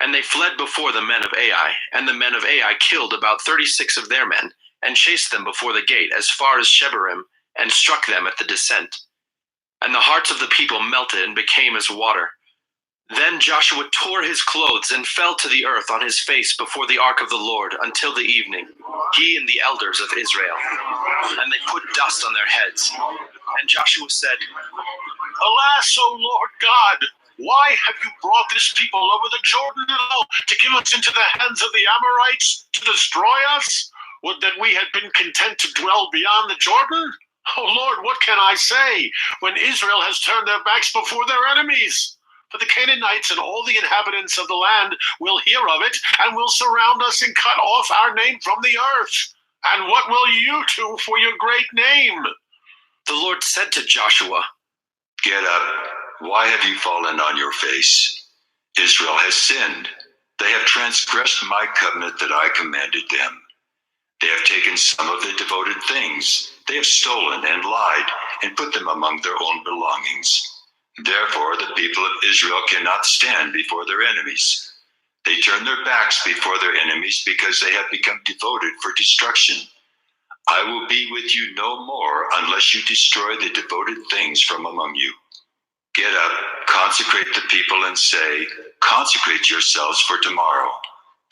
And they fled before the men of Ai, and the men of Ai killed about 36 of their men, and chased them before the gate as far as Shebarim, and struck them at the descent. And the hearts of the people melted and became as water. Then Joshua tore his clothes and fell to the earth on his face before the ark of the Lord until the evening, he and the elders of Israel. And they put dust on their heads. And Joshua said, Alas, O Lord God, why have you brought this people over the Jordan to give us into the hands of the Amorites to destroy us? Would that we had been content to dwell beyond the Jordan? Oh Lord, what can I say when Israel has turned their backs before their enemies? For the Canaanites and all the inhabitants of the land will hear of it and will surround us and cut off our name from the earth. And what will you do for your great name? The Lord said to Joshua, Get up. Why have you fallen on your face? Israel has sinned. They have transgressed my covenant that I commanded them. They have taken some of the devoted things. They have stolen and lied and put them among their own belongings. Therefore, the people of Israel cannot stand before their enemies. They turn their backs before their enemies because they have become devoted for destruction. I will be with you no more unless you destroy the devoted things from among you. Get up, consecrate the people, and say, Consecrate yourselves for tomorrow,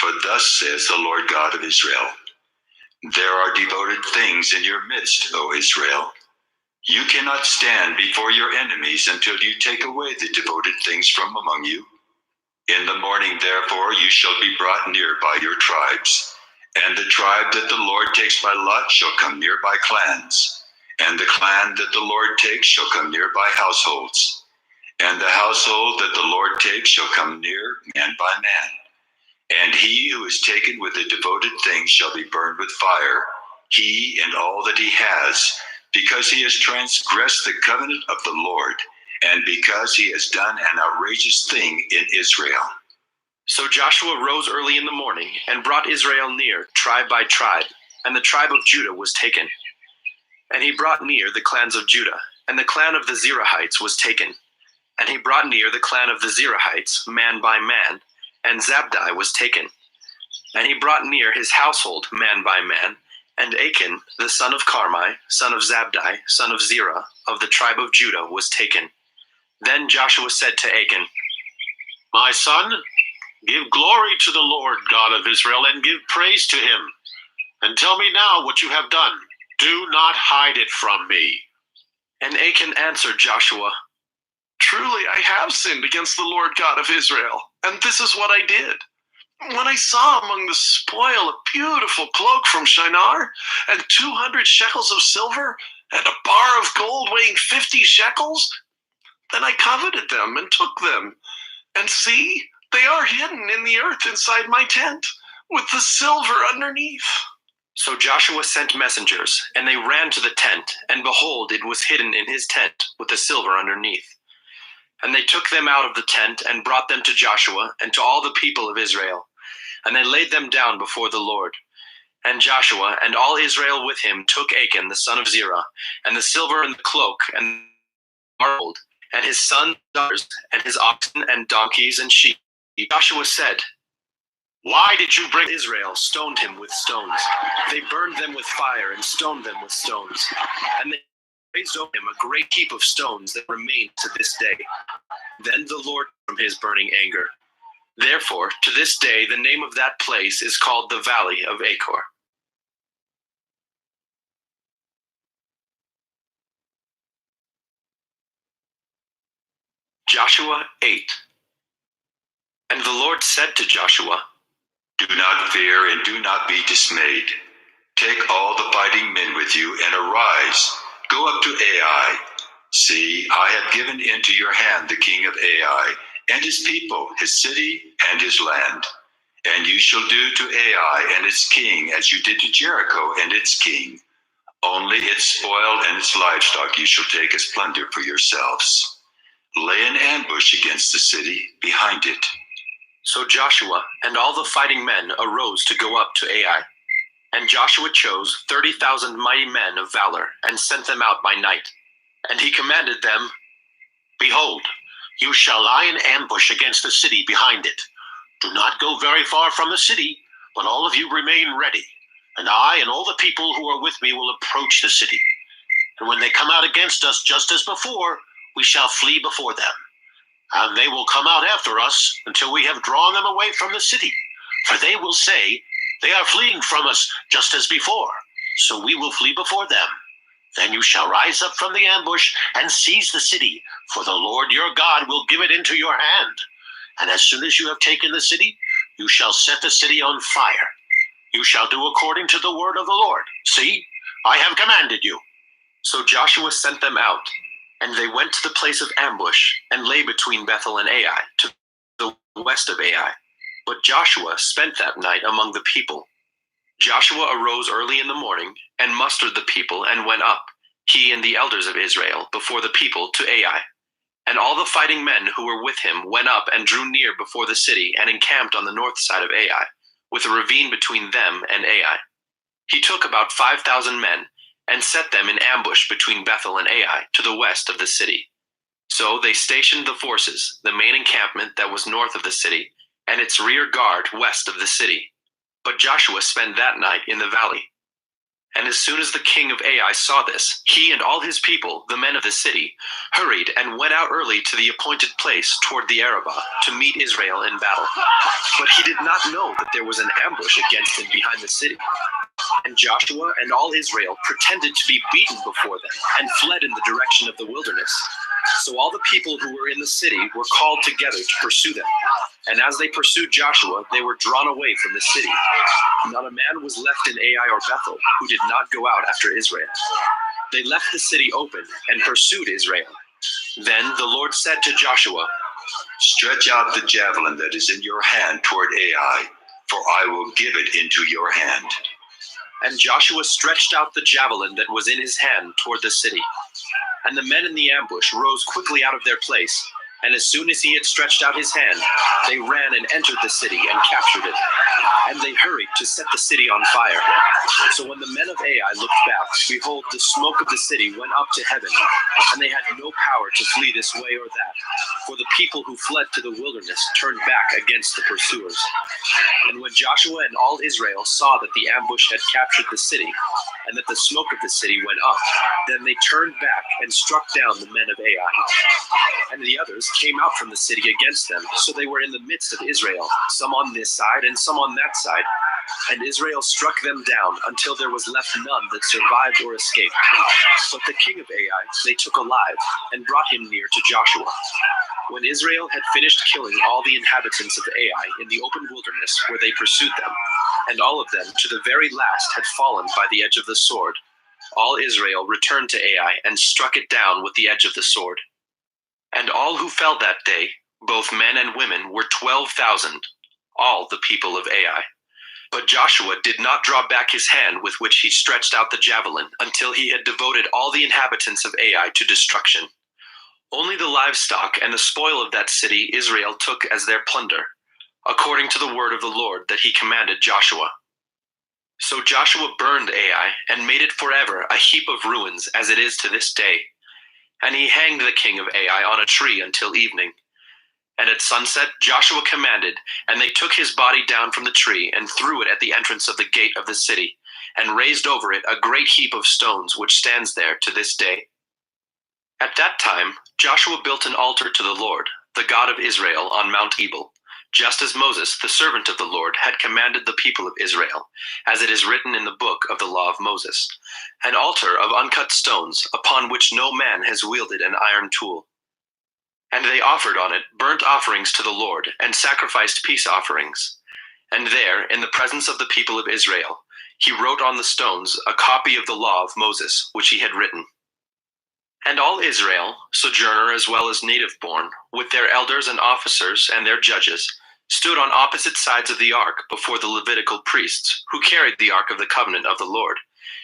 for thus says the Lord God of Israel. There are devoted things in your midst, O Israel. You cannot stand before your enemies until you take away the devoted things from among you. In the morning, therefore, you shall be brought near by your tribes, and the tribe that the Lord takes by lot shall come near by clans, and the clan that the Lord takes shall come near by households, and the household that the Lord takes shall come near man by man. And he who is taken with the devoted things shall be burned with fire, he and all that he has, because he has transgressed the covenant of the Lord, and because he has done an outrageous thing in Israel. So Joshua rose early in the morning and brought Israel near, tribe by tribe, and the tribe of Judah was taken. And he brought near the clans of Judah, and the clan of the Zerahites was taken. And he brought near the clan of the Zerahites, man by man, and Zabdi was taken. And he brought near his household, man by man, and Achan, the son of Carmi, son of Zabdi, son of Zerah, of the tribe of Judah, was taken. Then Joshua said to Achan, My son, give glory to the Lord God of Israel and give praise to him. And tell me now what you have done. Do not hide it from me. And Achan answered Joshua, Truly I have sinned against the Lord God of Israel, and this is what I did. When I saw among the spoil a beautiful cloak from Shinar, and 200 shekels of silver, and a bar of gold weighing 50 shekels, then I coveted them and took them. And see, they are hidden in the earth inside my tent, with the silver underneath. So Joshua sent messengers, and they ran to the tent, and behold, it was hidden in his tent, with the silver underneath. And they took them out of the tent, and brought them to Joshua, and to all the people of Israel. And they laid them down before the Lord. And Joshua and all Israel with him took Achan the son of Zerah, and the silver and the cloak, and the gold, and his sons, daughters, and his oxen and donkeys and sheep. Joshua said, Why did you bring Israel? Stoned him with stones. They burned them with fire and stoned them with stones. And they raised over him a great heap of stones that remain to this day. Then the Lord from his burning anger. Therefore, to this day, the name of that place is called the Valley of Achor. Joshua 8. And the Lord said to Joshua, Do not fear and do not be dismayed. Take all the fighting men with you and arise. Go up to Ai. See, I have given into your hand the king of Ai, and his people, his city, and his land. And you shall do to Ai and its king as you did to Jericho and its king. Only its spoil and its livestock you shall take as plunder for yourselves. Lay an ambush against the city behind it. So Joshua and all the fighting men arose to go up to Ai. And Joshua chose 30,000 mighty men of valor and sent them out by night. And he commanded them, Behold, you shall lie in ambush against the city behind it. Do not go very far from the city, but all of you remain ready. And I and all the people who are with me will approach the city. And when they come out against us just as before, we shall flee before them. And they will come out after us until we have drawn them away from the city. For they will say, They are fleeing from us just as before, so we will flee before them. Then you shall rise up from the ambush and seize the city, for the Lord your God will give it into your hand. And as soon as you have taken the city, you shall set the city on fire. You shall do according to the word of the Lord. See, I have commanded you. So Joshua sent them out, and they went to the place of ambush and lay between Bethel and Ai, to the west of Ai. But Joshua spent that night among the people. Joshua arose early in the morning and mustered the people and went up, he and the elders of Israel, before the people to Ai. And all the fighting men who were with him went up and drew near before the city and encamped on the north side of Ai, with a ravine between them and Ai. He took about 5,000 men and set them in ambush between Bethel and Ai to the west of the city. So they stationed the forces, the main encampment that was north of the city, and its rear guard west of the city. But Joshua spent that night in the valley. And as soon as the king of Ai saw this, he and all his people, the men of the city, hurried and went out early to the appointed place toward the Arabah to meet Israel in battle. But he did not know that there was an ambush against him behind the city. And Joshua and all Israel pretended to be beaten before them and fled in the direction of the wilderness. So all the people who were in the city were called together to pursue them. And as they pursued Joshua, they were drawn away from the city. Not a man was left in Ai or Bethel who did not go out after Israel. They left the city open and pursued Israel. Then the Lord said to Joshua, Stretch out the javelin that is in your hand toward Ai, for I will give it into your hand. And Joshua stretched out the javelin that was in his hand toward the city. And the men in the ambush rose quickly out of their place, and as soon as he had stretched out his hand, they ran and entered the city and captured it. And they hurried to set the city on fire. So when the men of Ai looked back, behold, the smoke of the city went up to heaven, and they had no power to flee this way or that, for the people who fled to the wilderness turned back against the pursuers. And when Joshua and all Israel saw that the ambush had captured the city, and that the smoke of the city went up, then they turned back and struck down the men of Ai. And the others came out from the city against them, so they were in the midst of Israel, some on this side and some on that side. And Israel struck them down until there was left none that survived or escaped. But the king of Ai they took alive and brought him near to Joshua. When Israel had finished killing all the inhabitants of Ai in the open wilderness where they pursued them, and all of them to the very last had fallen by the edge of the sword, all Israel returned to Ai and struck it down with the edge of the sword. And all who fell that day, both men and women, were 12,000, all the people of Ai. But Joshua did not draw back his hand with which he stretched out the javelin until he had devoted all the inhabitants of Ai to destruction. Only the livestock and the spoil of that city Israel took as their plunder, according to the word of the Lord that he commanded Joshua. So Joshua burned Ai and made it forever a heap of ruins as it is to this day. And he hanged the king of Ai on a tree until evening. And at sunset Joshua commanded, and they took his body down from the tree and threw it at the entrance of the gate of the city, and raised over it a great heap of stones which stands there to this day. At that time Joshua built an altar to the Lord, the God of Israel, on Mount Ebal, just as Moses, the servant of the Lord, had commanded the people of Israel, as it is written in the book of the law of Moses, an altar of uncut stones, upon which no man has wielded an iron tool. And they offered on it burnt offerings to the Lord, and sacrificed peace offerings. And there, in the presence of the people of Israel, he wrote on the stones a copy of the law of Moses, which he had written. And all Israel, sojourner as well as native-born, with their elders and officers and their judges, stood on opposite sides of the ark before the Levitical priests, who carried the ark of the covenant of the Lord,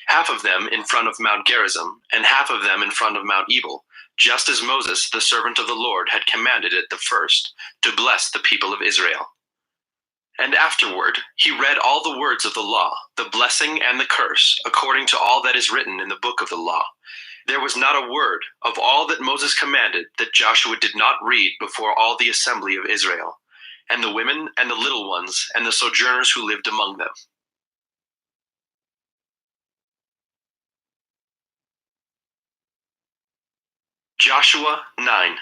half of them in front of Mount Gerizim, and half of them in front of Mount Ebal, just as Moses, the servant of the Lord, had commanded it the first, to bless the people of Israel. And afterward he read all the words of the law, the blessing and the curse, according to all that is written in the book of the law. There was not a word of all that Moses commanded that Joshua did not read before all the assembly of Israel, and the women and the little ones and the sojourners who lived among them. Joshua 9.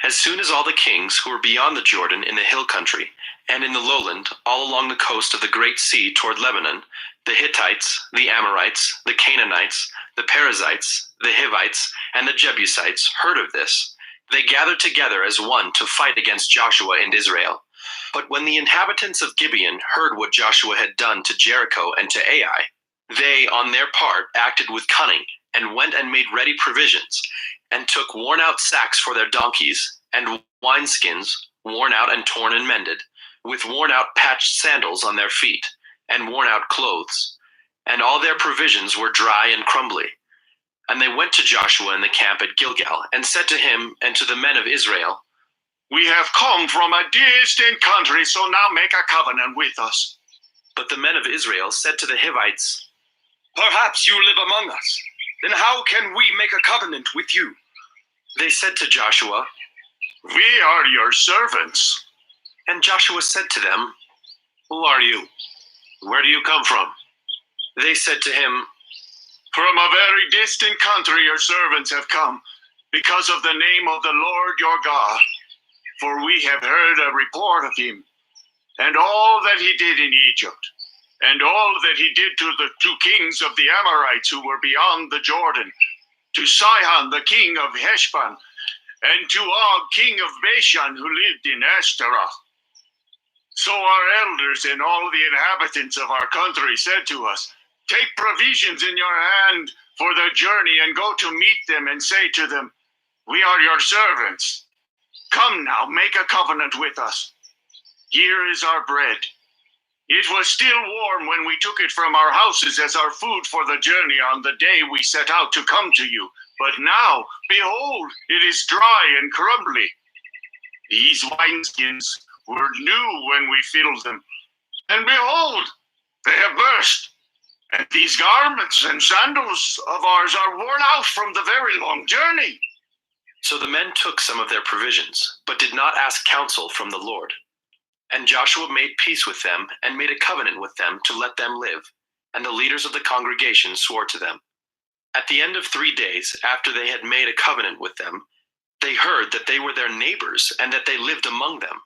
As soon as all the kings who were beyond the Jordan in the hill country, and in the lowland, all along the coast of the great sea toward Lebanon, the Hittites, the Amorites, the Canaanites, the Perizzites, the Hivites, and the Jebusites heard of this, they gathered together as one to fight against Joshua and Israel. But when the inhabitants of Gibeon heard what Joshua had done to Jericho and to Ai, They, on their part, acted with cunning, and went and made ready provisions, and took worn-out sacks for their donkeys, and wineskins, worn out and torn and mended, with worn-out patched sandals on their feet, and worn-out clothes. And all their provisions were dry and crumbly. And they went to Joshua in the camp at Gilgal, and said to him and to the men of Israel, We have come from a distant country, so now make a covenant with us. But the men of Israel said to the Hivites, Perhaps you live among us. Then how can we make a covenant with you? They said to Joshua, We are your servants. and Joshua said to them, Who are you? Where do you come from? They said to him, From a very distant country your servants have come, because of the name of the Lord your God. For we have heard a report of him, and all that he did in Egypt, and all that he did to the two kings of the Amorites who were beyond the Jordan, to Sihon the king of Heshbon, and to Og king of Bashan who lived in Ashtaroth. So our elders and all the inhabitants of our country said to us, Take provisions in your hand for their journey and go to meet them and say to them, We are your servants. Come now, make a covenant with us. Here is our bread. It was still warm when we took it from our houses as our food for the journey on the day we set out to come to you. But now, behold, it is dry and crumbly. These wineskins were new when we filled them, and behold, they have burst. And these garments and sandals of ours are worn out from the very long journey. So the men took some of their provisions, but did not ask counsel from the Lord. And Joshua made peace with them, and made a covenant with them to let them live. And the leaders of the congregation swore to them. At the end of 3 days, after they had made a covenant with them, they heard that they were their neighbors, and that they lived among them.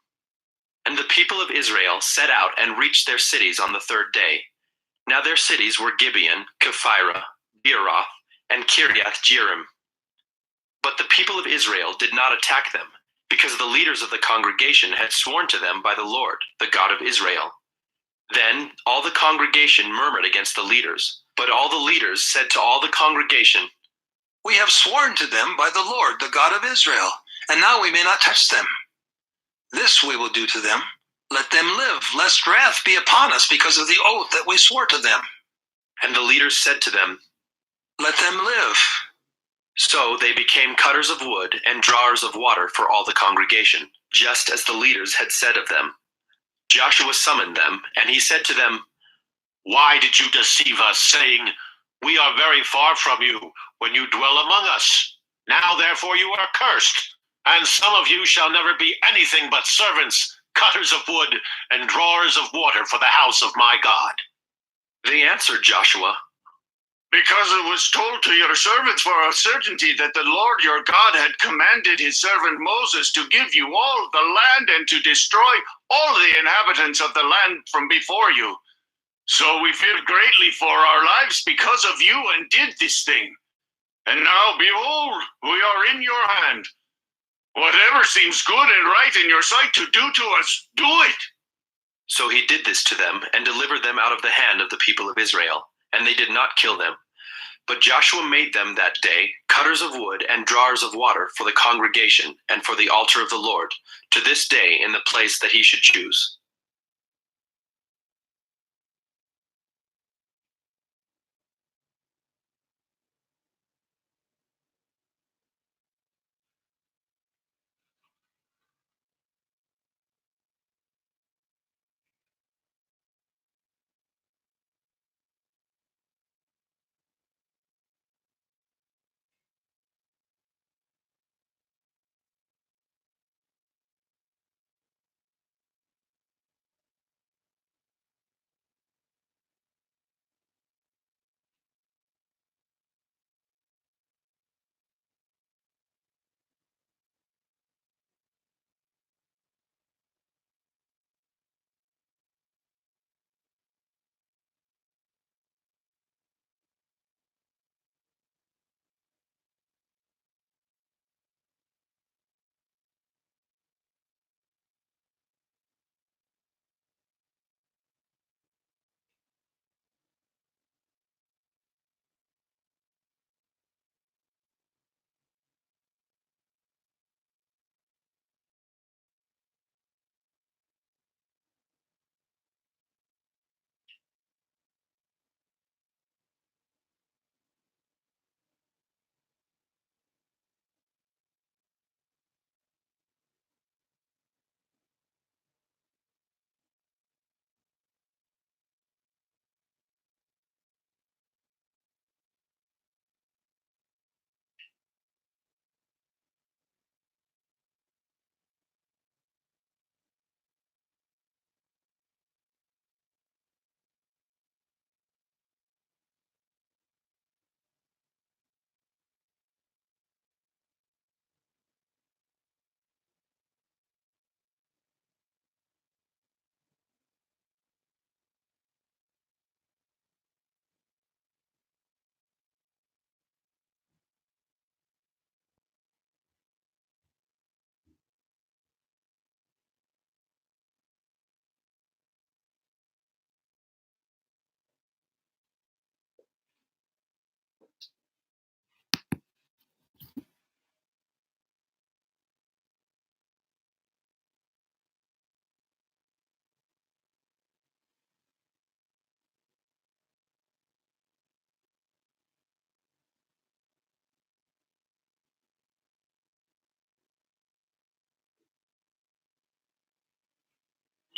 And the people of Israel set out and reached their cities on the 3rd day. Now their cities were Gibeon, Kephirah, Beeroth, and Kiriath Jearim. But the people of Israel did not attack them, because the leaders of the congregation had sworn to them by the Lord, the God of Israel. Then all the congregation murmured against the leaders, but all the leaders said to all the congregation, We have sworn to them by the Lord, the God of Israel, and now we may not touch them. This we will do to them. Let them live, lest wrath be upon us because of the oath that we swore to them. And the leaders said to them, Let them live. So they became cutters of wood and drawers of water for all the congregation, just as the leaders had said of them. Joshua summoned them, and he said to them, Why did you deceive us, saying, We are very far from you, when you dwell among us? Now therefore you are cursed, and some of you shall never be anything but servants, cutters of wood, and drawers of water for the house of my God. They answered Joshua, Because it was told to your servants for a certainty that the Lord your God had commanded his servant Moses to give you all the land and to destroy all the inhabitants of the land from before you. So we feared greatly for our lives because of you and did this thing. And now, behold, we are in your hand. Whatever seems good and right in your sight to do to us, do it. So he did this to them, and delivered them out of the hand of the people of Israel, and they did not kill them. But Joshua made them that day cutters of wood and drawers of water for the congregation and for the altar of the Lord, to this day in the place that he should choose.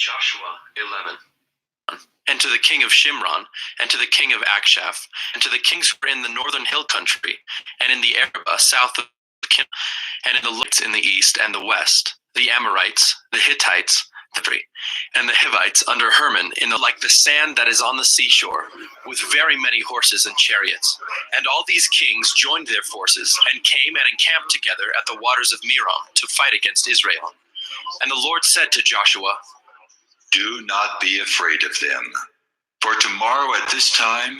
Joshua 11. And to the king of Shimron, and to the king of Akshaph, and to the kings who were in the northern hill country, and in the Arabah south of the Kin, and in the Lights in the east and the west, the Amorites, the Hittites, and the Hivites under Hermon, like the sand that is on the seashore, with very many horses and chariots. And all these kings joined their forces, and came and encamped together at the waters of Merom to fight against Israel. And the Lord said to Joshua, Do not be afraid of them, for tomorrow at this time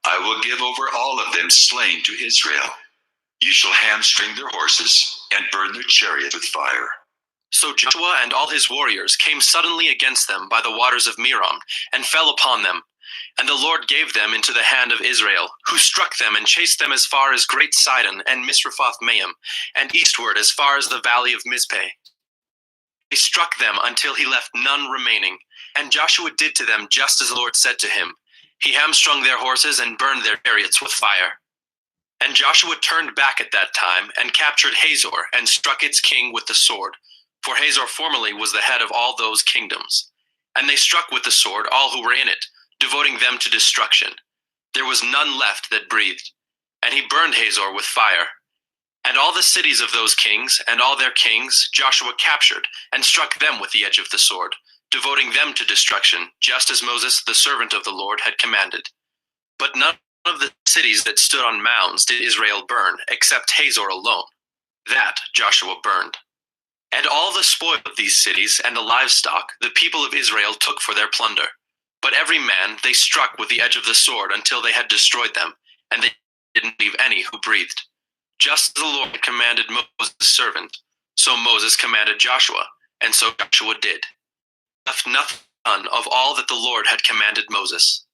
I will give over all of them slain to Israel. You shall hamstring their horses and burn their chariots with fire. So Joshua and all his warriors came suddenly against them by the waters of Merom, and fell upon them. And the Lord gave them into the hand of Israel, who struck them and chased them as far as Great Sidon and Misrephoth-Maim, and eastward as far as the valley of Mizpeh. He struck them until he left none remaining. And Joshua did to them just as the Lord said to him. He hamstrung their horses and burned their chariots with fire. And Joshua turned back at that time and captured Hazor and struck its king with the sword. For Hazor formerly was the head of all those kingdoms. And they struck with the sword all who were in it, devoting them to destruction. There was none left that breathed. And he burned Hazor with fire. And all the cities of those kings and all their kings Joshua captured and struck them with the edge of the sword, devoting them to destruction, just as Moses, the servant of the Lord, had commanded. But none of the cities that stood on mounds did Israel burn, except Hazor alone. That Joshua burned. And all the spoil of these cities and the livestock the people of Israel took for their plunder. But every man they struck with the edge of the sword until they had destroyed them, and they didn't leave any who breathed. Just as the Lord commanded Moses' servant, so Moses commanded Joshua, and so Joshua did. Left nothing of all that the Lord had commanded Moses.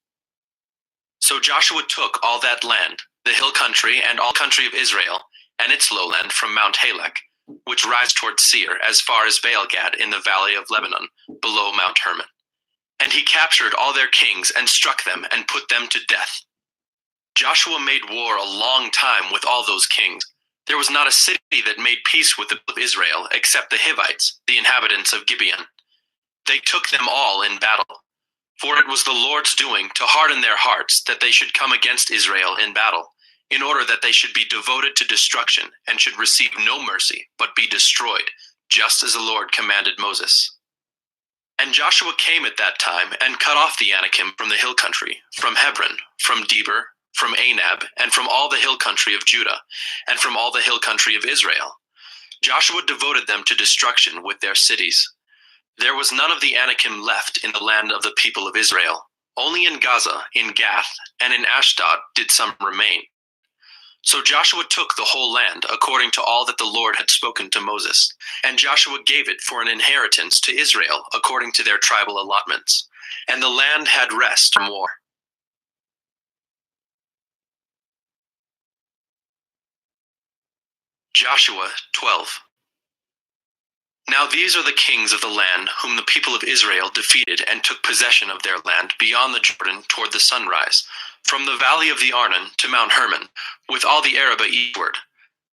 So Joshua took all that land, the hill country and all country of Israel, and its lowland from Mount Halak, which rises toward Seir, as far as Baal-gad in the valley of Lebanon, below Mount Hermon. And he captured all their kings and struck them and put them to death. Joshua made war a long time with all those kings. There was not a city that made peace with the people of Israel except the Hivites, the inhabitants of Gibeon. They took them all in battle. For it was the Lord's doing to harden their hearts that they should come against Israel in battle, in order that they should be devoted to destruction and should receive no mercy, but be destroyed, just as the Lord commanded Moses. And Joshua came at that time and cut off the Anakim from the hill country, from Hebron, from Debir, from Anab, and from all the hill country of Judah, and from all the hill country of Israel. Joshua devoted them to destruction with their cities. There was none of the Anakim left in the land of the people of Israel. Only in Gaza, in Gath, and in Ashdod did some remain. So Joshua took the whole land according to all that the Lord had spoken to Moses, and Joshua gave it for an inheritance to Israel according to their tribal allotments. And the land had rest from war. Joshua 12. Now these are the kings of the land whom the people of Israel defeated and took possession of their land beyond the Jordan toward the sunrise, from the valley of the Arnon to Mount Hermon, with all the Arabah eastward.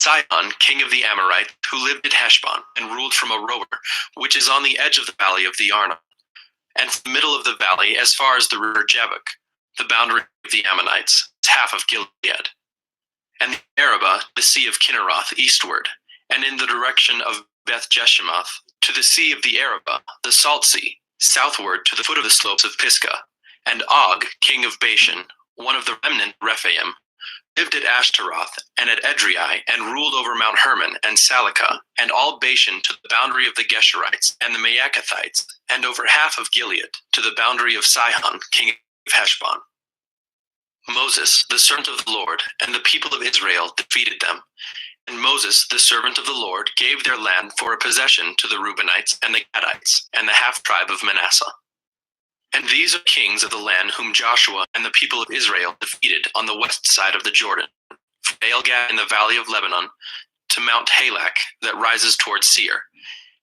Sihon, king of the Amorites, who lived at Heshbon and ruled from Aroer, which is on the edge of the valley of the Arnon, and from the middle of the valley as far as the river Jabbok, the boundary of the Ammonites, half of Gilead. And the Arabah, the sea of Kinneroth, eastward, and in the direction of Beth-Jeshimoth, to the sea of the Arabah, the Salt Sea, southward to the foot of the slopes of Pisgah. And Og, king of Bashan, one of the remnant Rephaim, lived at Ashtaroth and at Edrei, and ruled over Mount Hermon and Salakah, and all Bashan to the boundary of the Geshurites and the Maacathites, and over half of Gilead to the boundary of Sihon, king of Heshbon. Moses, the servant of the Lord, and the people of Israel defeated them. And Moses, the servant of the Lord, gave their land for a possession to the Reubenites and the Gadites, and the half-tribe of Manasseh. And these are kings of the land whom Joshua and the people of Israel defeated on the west side of the Jordan, from Baal-gad in the valley of Lebanon to Mount Halak that rises toward Seir.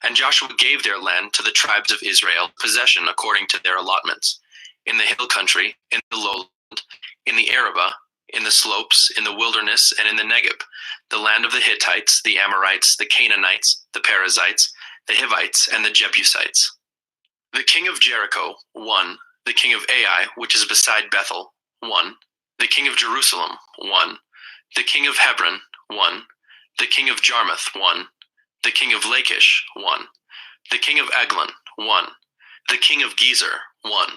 And Joshua gave their land to the tribes of Israel, possession according to their allotments, in the hill country, in the lowland, in the Arabah, in the slopes, in the wilderness, and in the Negeb, the land of the Hittites, the Amorites, the Canaanites, the Perizzites, the Hivites, and the Jebusites. The king of Jericho, 1. The king of Ai, which is beside Bethel, 1. The king of Jerusalem, 1. The king of Hebron, 1. The king of Jarmuth, 1. The king of Lachish, 1. The king of Eglon, 1. The king of Gezer, 1.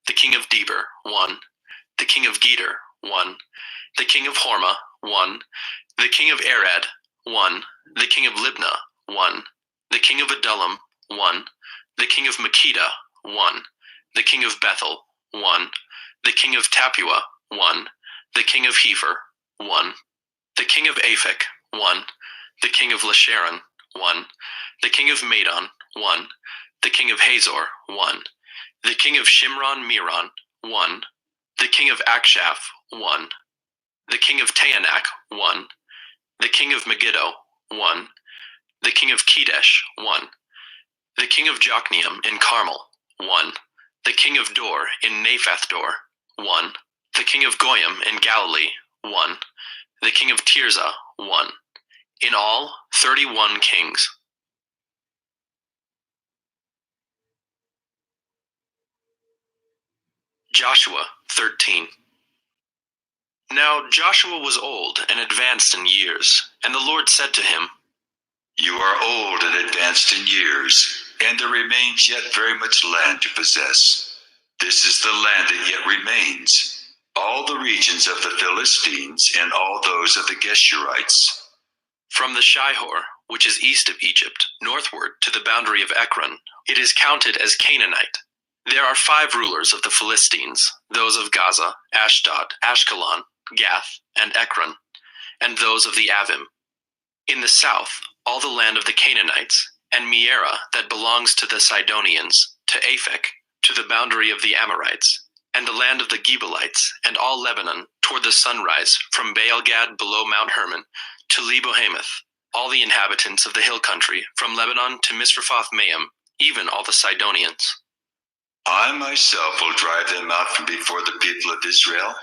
The king of Deber, 1. The king of Geder, 1. The king of Hormah, 1. The king of Arad, 1. The king of Libnah, 1. The king of Adullam, 1. The king of Makkedah, 1. The king of Bethel, 1. The king of Tappuah, 1. The king of Hepher, 1. The king of Aphek, 1. The king of Lasharon, 1. The king of Madon, 1. The king of Hazor, 1. The king of Shimron Meron, 1. The king of Akshaph, 1. The king of Taanach, 1. The king of Megiddo, 1. The king of Kedesh, 1. The king of Jokneam in Carmel, 1. The king of Dor in Naphath-dor, 1. The king of Goyim in Galilee, 1. The king of Tirzah, 1. In all, 31 kings. Joshua 13. Now Joshua was old and advanced in years, and the Lord said to him, You are old and advanced in years, and there remains yet very much land to possess. This is the land that yet remains, all the regions of the Philistines and all those of the Geshurites. From the Shihor, which is east of Egypt, northward to the boundary of Ekron, it is counted as Canaanite. There are 5 rulers of the Philistines, those of Gaza, Ashdod, Ashkelon, Gath, and Ekron, and those of the Avim. In the south, all the land of the Canaanites, and Mearah that belongs to the Sidonians, to Aphek, to the boundary of the Amorites, and the land of the Gebalites, and all Lebanon, toward the sunrise, from Baal-gad below Mount Hermon, to Lebo-hamath, all the inhabitants of the hill country, from Lebanon to Misrephoth-maim, even all the Sidonians. I myself will drive them out from before the people of Israel.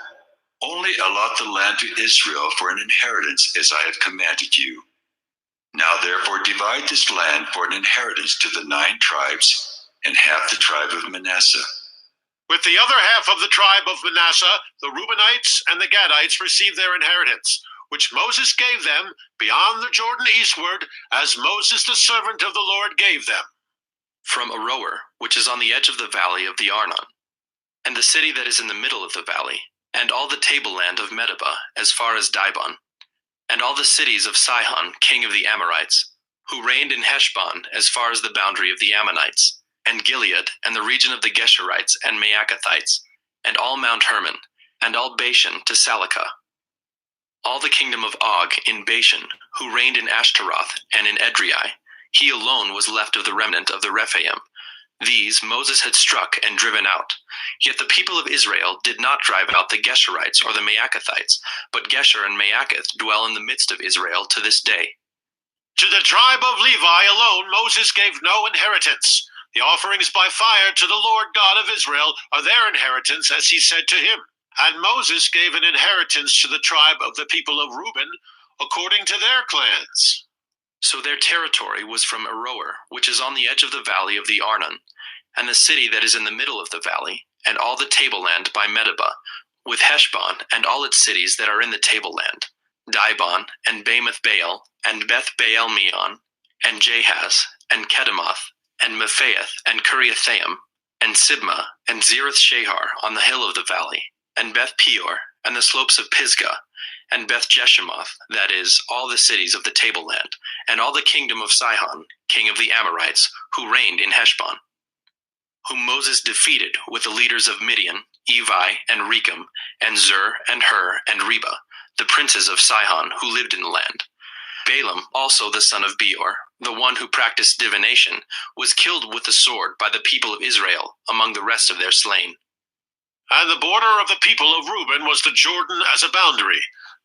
Only allot the land to Israel for an inheritance as I have commanded you. Now therefore divide this land for an inheritance to the 9 tribes, and half the tribe of Manasseh. With the other half of the tribe of Manasseh, the Reubenites and the Gadites received their inheritance, which Moses gave them beyond the Jordan eastward, as Moses the servant of the Lord gave them. From Aroer, which is on the edge of the valley of the Arnon, and the city that is in the middle of the valley, and all the tableland of Medeba as far as Dibon, and all the cities of Sihon, king of the Amorites, who reigned in Heshbon as far as the boundary of the Ammonites, and Gilead, and the region of the Geshurites and Maacathites, and all Mount Hermon, and all Bashan to Salakah. All the kingdom of Og in Bashan, who reigned in Ashtaroth and in Edrei, he alone was left of the remnant of the Rephaim. These Moses had struck and driven out. Yet the people of Israel did not drive out the Geshurites or the Maacathites, but Gesher and Maacath dwell in the midst of Israel to this day. To the tribe of Levi alone Moses gave no inheritance. The offerings by fire to the Lord God of Israel are their inheritance, as he said to him. And Moses gave an inheritance to the tribe of the people of Reuben, according to their clans. So their territory was from Aroer, which is on the edge of the valley of the Arnon, and the city that is in the middle of the valley, and all the tableland by Medeba, with Heshbon and all its cities that are in the tableland, Dibon, and Bamoth Baal, and Beth Baal Meon, and Jahaz, and Kedemoth, and Mephaath, and Kiriathaim, and Sibmah, and Zereth Shahar on the hill of the valley, and Beth Peor, and the slopes of Pisgah, and Beth Jeshimoth, that is, all the cities of the tableland, and all the kingdom of Sihon, king of the Amorites, who reigned in Heshbon, whom Moses defeated with the leaders of Midian, Evi, and Rechem, and Zur, and Hur, and Reba, the princes of Sihon, who lived in the land. Balaam, also the son of Beor, the one who practiced divination, was killed with the sword by the people of Israel, among the rest of their slain. And the border of the people of Reuben was the Jordan as a boundary.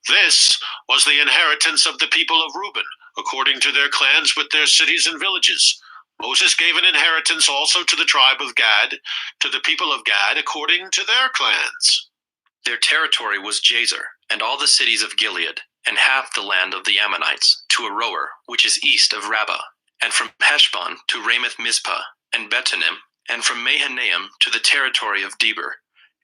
This was the inheritance of the people of Reuben, according to their clans with their cities and villages. Moses gave an inheritance also to the tribe of Gad, to the people of Gad, according to their clans. Their territory was Jazer, and all the cities of Gilead, and half the land of the Ammonites, to Aroer, which is east of Rabbah, and from Heshbon to Ramoth Mizpah, and Betonim, and from Mahanaim to the territory of Debir,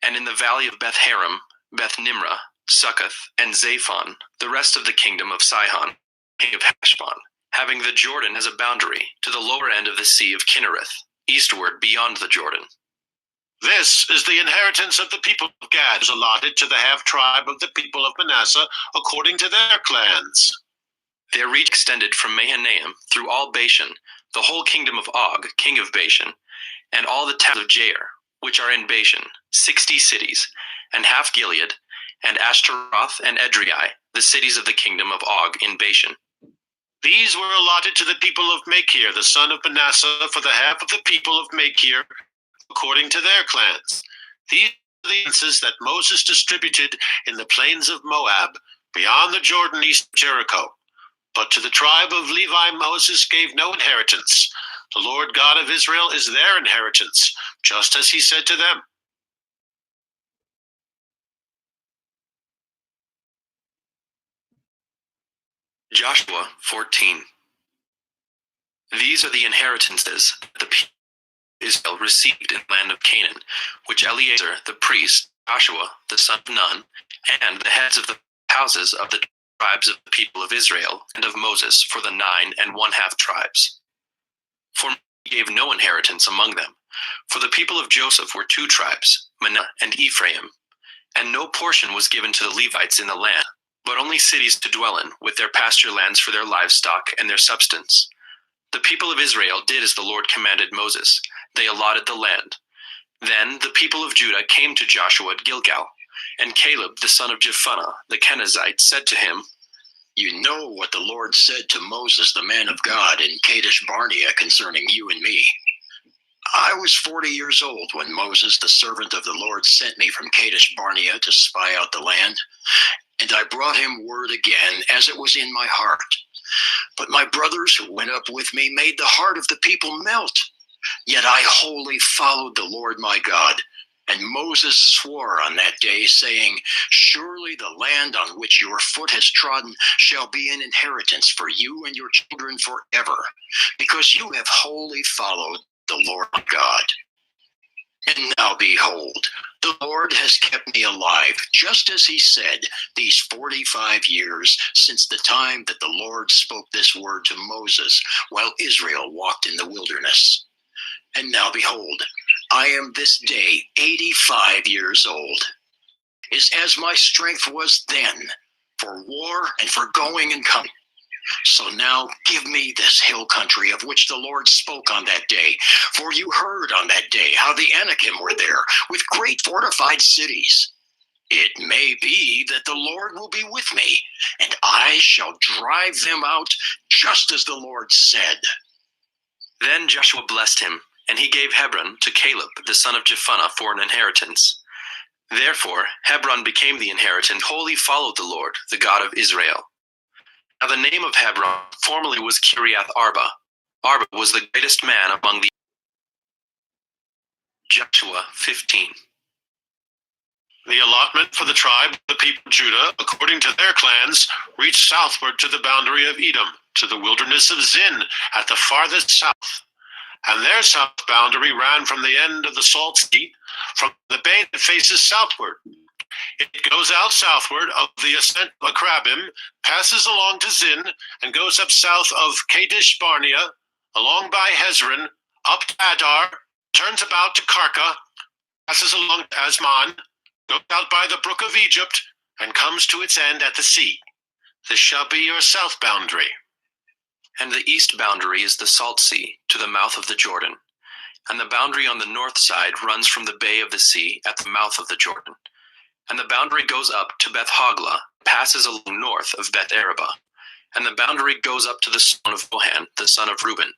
and in the valley of Beth-haram, Beth-nimrah, Succoth, and Zaphon, the rest of the kingdom of Sihon, king of Heshbon, having the Jordan as a boundary to the lower end of the sea of Kinnereth, eastward beyond the Jordan. This is the inheritance of the people of Gad, allotted to the half-tribe of the people of Manasseh according to their clans. Their reach extended from Mahanaim through all Bashan, the whole kingdom of Og, king of Bashan, and all the towns of Jair, which are in Bashan, 60 cities, and half Gilead, and Ashtaroth and Edrei, the cities of the kingdom of Og in Bashan. These were allotted to the people of Machir, the son of Manasseh, for the half of the people of Machir, according to their clans. These are the instances that Moses distributed in the plains of Moab, beyond the Jordan east of Jericho. But to the tribe of Levi Moses gave no inheritance. The Lord God of Israel is their inheritance, just as he said to them. Joshua 14. These are the inheritances the people of Israel received in the land of Canaan, which Eleazar the priest, Joshua the son of Nun, and the heads of the houses of the tribes of the people of Israel and of Moses for the 9 1/2 tribes. For he gave no inheritance among them, for the people of Joseph were 2 tribes, Manasseh and Ephraim, and no portion was given to the Levites in the land, but only cities to dwell in, with their pasture lands for their livestock and their substance. The people of Israel did as the Lord commanded Moses. They allotted the land. Then the people of Judah came to Joshua at Gilgal, and Caleb the son of Jephunneh the Kenizzite said to him, "You know what the Lord said to Moses, the man of God, in Kadesh Barnea concerning you and me. I was 40 years old when Moses, the servant of the Lord, sent me from Kadesh Barnea to spy out the land, and I brought him word again as it was in my heart. But my brothers who went up with me made the heart of the people melt. Yet I wholly followed the Lord my God. And Moses swore on that day, saying, Surely the land on which your foot has trodden shall be an inheritance for you and your children forever, because you have wholly followed the Lord God. And now behold, the Lord has kept me alive, just as he said, these 45 years since the time that the Lord spoke this word to Moses while Israel walked in the wilderness. And now behold, I am this day 85 years old, is as my strength was then, for war and for going and coming. So now give me this hill country of which the Lord spoke on that day. For you heard on that day how the Anakim were there, with great fortified cities. It may be that the Lord will be with me, and I shall drive them out, just as the Lord said." Then Joshua blessed him, and he gave Hebron to Caleb the son of Jephunneh for an inheritance. Therefore Hebron became the inheritance, wholly followed the Lord, the God of Israel. Now the name of Hebron formerly was Kiriath Arba. Arba was the greatest man among the. Joshua 15. The allotment for the tribe of the people of Judah, according to their clans, reached southward to the boundary of Edom, to the wilderness of Zin at the farthest south. And their south boundary ran from the end of the Salt Sea, from the bay that faces southward. It goes out southward of the ascent of Akrabim, passes along to Zin, and goes up south of Kadesh Barnea, along by Hezron, up to Adar, turns about to Karka, passes along to Asman, goes out by the brook of Egypt, and comes to its end at the sea. This shall be your south boundary. And the east boundary is the Salt Sea, to the mouth of the Jordan. And the boundary on the north side runs from the bay of the sea at the mouth of the Jordan. And the boundary goes up to Beth Hoglah, passes along north of Beth Arabah. And the boundary goes up to the stone of Bohan, the son of Reuben.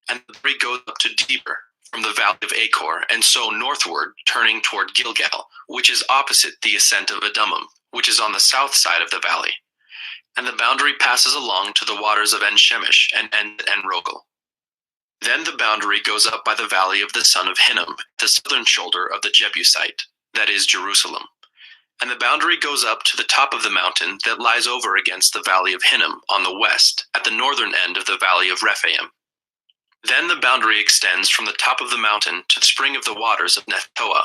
And the boundary goes up to Debir, from the valley of Achor, and so northward, turning toward Gilgal, which is opposite the ascent of Adumim, which is on the south side of the valley. And the boundary passes along to the waters of En-Shemesh and En-Rogel. Then the boundary goes up by the valley of the son of Hinnom, the southern shoulder of the Jebusite, that is Jerusalem. And the boundary goes up to the top of the mountain that lies over against the valley of Hinnom on the west, at the northern end of the valley of Rephaim. Then the boundary extends from the top of the mountain to the spring of the waters of Nephtoah,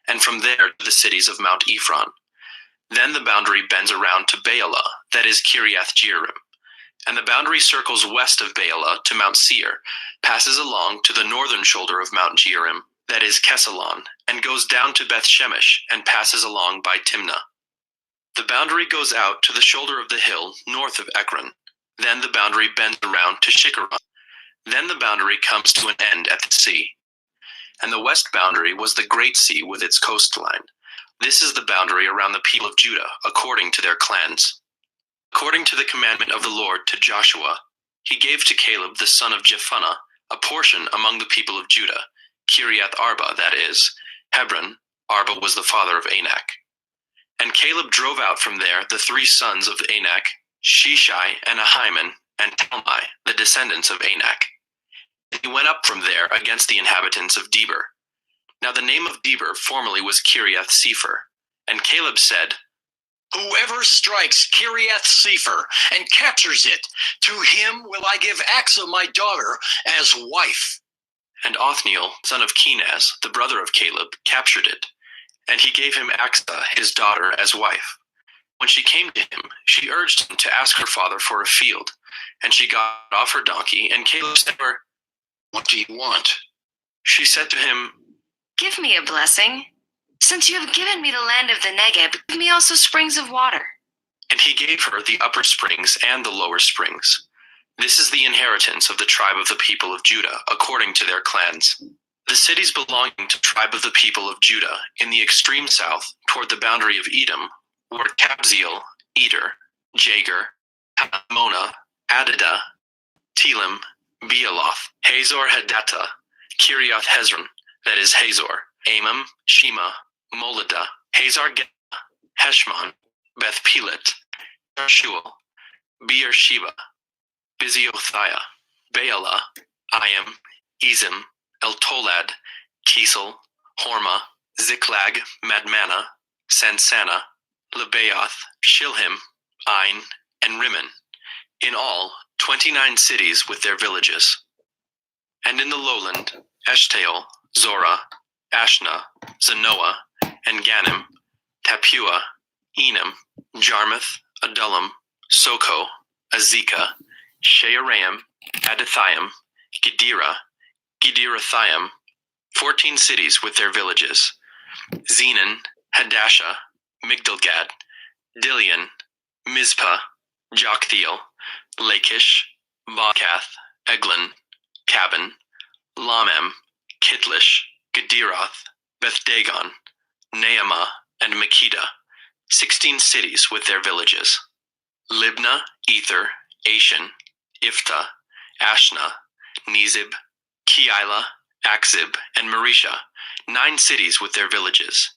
and from there to the cities of Mount Ephron. Then the boundary bends around to Baalah, that is Kiriath Jearim. And the boundary circles west of Baalah to Mount Seir, passes along to the northern shoulder of Mount Jearim, that is Kesalon, and goes down to Beth Shemesh and passes along by Timnah. The boundary goes out to the shoulder of the hill north of Ekron. Then the boundary bends around to Shikkeron. Then the boundary comes to an end at the sea. And the west boundary was the great sea with its coastline. This is the boundary around the people of Judah, according to their clans. According to the commandment of the Lord to Joshua, he gave to Caleb the son of Jephunneh a portion among the people of Judah, Kiriath Arba, that is, Hebron. Arba was the father of Anak. And Caleb drove out from there the 3 sons of Anak, Sheshai and Ahiman, and Talmai, the descendants of Anak. And he went up from there against the inhabitants of Debir. Now the name of Debir formerly was Kiriath Sepher. And Caleb said, Whoever strikes Kiriath Sepher and captures it, to him will I give Achsah my daughter as wife. And Othniel, son of Kenaz, the brother of Caleb, captured it. And he gave him Achsah, his daughter, as wife. When she came to him, she urged him to ask her father for a field. And she got off her donkey, and Caleb said to her, What do you want? She said to him, Give me a blessing. Since you have given me the land of the Negeb, give me also springs of water. And he gave her the upper springs and the lower springs. This is the inheritance of the tribe of the people of Judah, according to their clans. The cities belonging to the tribe of the people of Judah in the extreme south, toward the boundary of Edom, were Kabzeel, Eder, Jager, Mona, Adada, Telam, Bealoth, Hazor Hadattah, Kiriath Hezron, that is Hazor, Amam, Shema, Moladah, Hazar Gedah, Heshmon, Beth Pelet, Shual, Beersheba, Biziothia, Baalah, Ayam, Ezim, Eltolad, Kisel, Hormah, Ziklag, Madmannah, Sansannah, Lebaoth, Shilhim, Ain, and Rimmon. In all, 29 cities with their villages. And in the lowland, Eshtaol, Zorah, Ashna, Zanoah, and Ganim, Tapua, Enam, Jarmuth, Adullam, Soko, Azekah, Shearaim, Adathaim, Gedera, Gederathaim, 14 cities with their villages. Zenan, Hadashah, Migdalgad, Dilian, Mizpah, Joktheel, Lachish, Bokath, Eglon, Cabin, Lamam, Kitlish, Gederoth, Beth-Dagon, Naamah, and Makkedah, 16 cities with their villages. Libnah, Ether, Ashan, Iftah, Ashna, Nezib, Keilah, Akzib, and Marisha, 9 cities with their villages.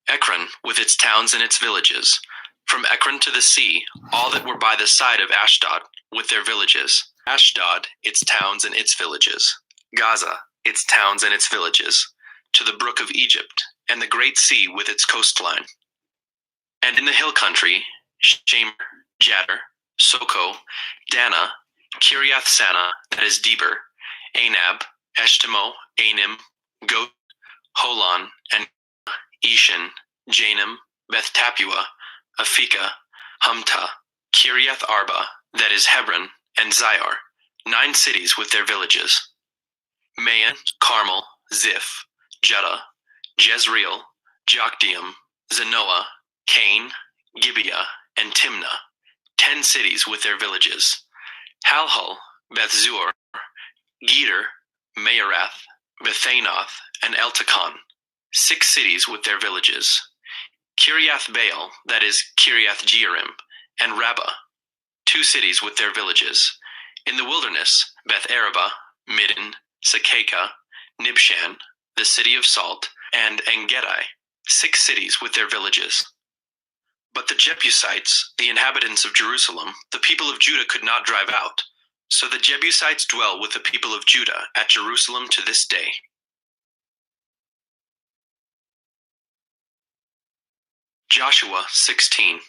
Ekron with its towns and its villages. From Ekron to the sea, all that were by the side of Ashdod with their villages. Ashdod, its towns and its villages. Gaza, its towns and its villages. To the brook of Egypt, and the great sea with its coastline. And in the hill country, Shamer, Jadder, Soko, Dana, Kiriath Sana, that is Debir, Anab, Eshtemoh, Anim, Goat, Holon, and Eshan, Janam, Beth Tapua, Aphekah, Humtah, Kiriath Arba, that is Hebron, and Zior, 9 cities with their villages. Maon, Carmel, Ziph, Judah, Jezreel, Jokdeam, Zanoah, Cain, Gibeah, and Timnah, 10 cities with their villages. Halhul, Beth-zur, Geder, Maarath, Bethanoth, and Eltekon, 6 cities with their villages. Kiriath Baal, that is Kiriath Jearim, and Rabbah, 2 cities with their villages. In the wilderness, Beth Arabah, Middin, Sakakah, Nibshan, the city of salt, and Engedi, 6 cities with their villages. But the Jebusites, the inhabitants of Jerusalem, the people of Judah could not drive out. So the Jebusites dwell with the people of Judah at Jerusalem to this day. Joshua 16.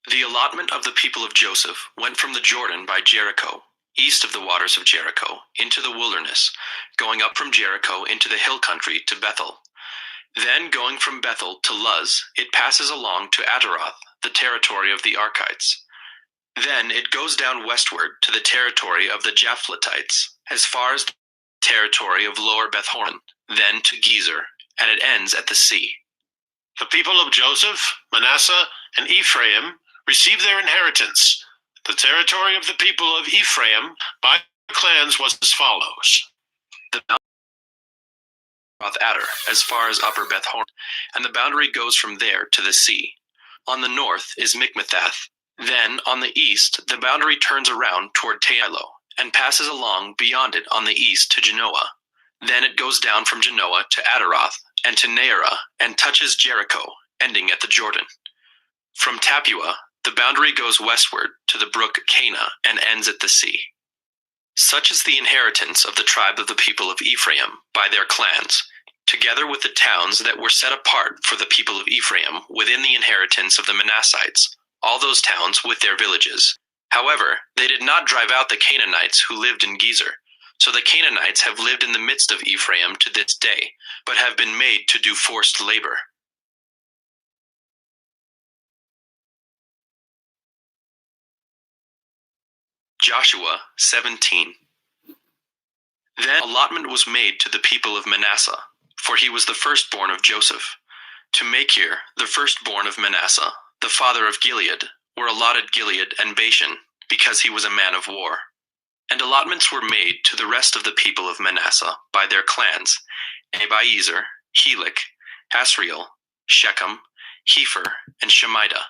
The allotment of the people of Joseph went from the Jordan by Jericho, east of the waters of Jericho, into the wilderness, going up from Jericho into the hill country to Bethel. Then going from Bethel to Luz, it passes along to Ataroth, the territory of the Archites. Then it goes down westward to the territory of the Japhletites, as far as the territory of Lower Beth-horon, then to Gezer, and it ends at the sea. The people of Joseph, Manasseh, and Ephraim received their inheritance. The territory of the people of Ephraim by clans was as follows. The Adar, as far as Upper Beth-horon, and the boundary goes from there to the sea. On the north is Mikmethath. Then, on the east, the boundary turns around toward Tailo, and passes along beyond it on the east to Genoa. Then it goes down from Genoa to Ataroth, and to Naarah, and touches Jericho, ending at the Jordan. From Tapua, the boundary goes westward to the brook Cana, and ends at the sea. Such is the inheritance of the tribe of the people of Ephraim by their clans, together with the towns that were set apart for the people of Ephraim within the inheritance of the Manassites, all those towns with their villages. However, they did not drive out the Canaanites who lived in Gezer, so the Canaanites have lived in the midst of Ephraim to this day, but have been made to do forced labor. Joshua 17. Then allotment was made to the people of Manasseh, for he was the firstborn of Joseph. To Machir, the firstborn of Manasseh, the father of Gilead, were allotted Gilead and Bashan, because he was a man of war. And allotments were made to the rest of the people of Manasseh by their clans, Abiezer, Helek, Asriel, Shechem, Hepher, and Shemida,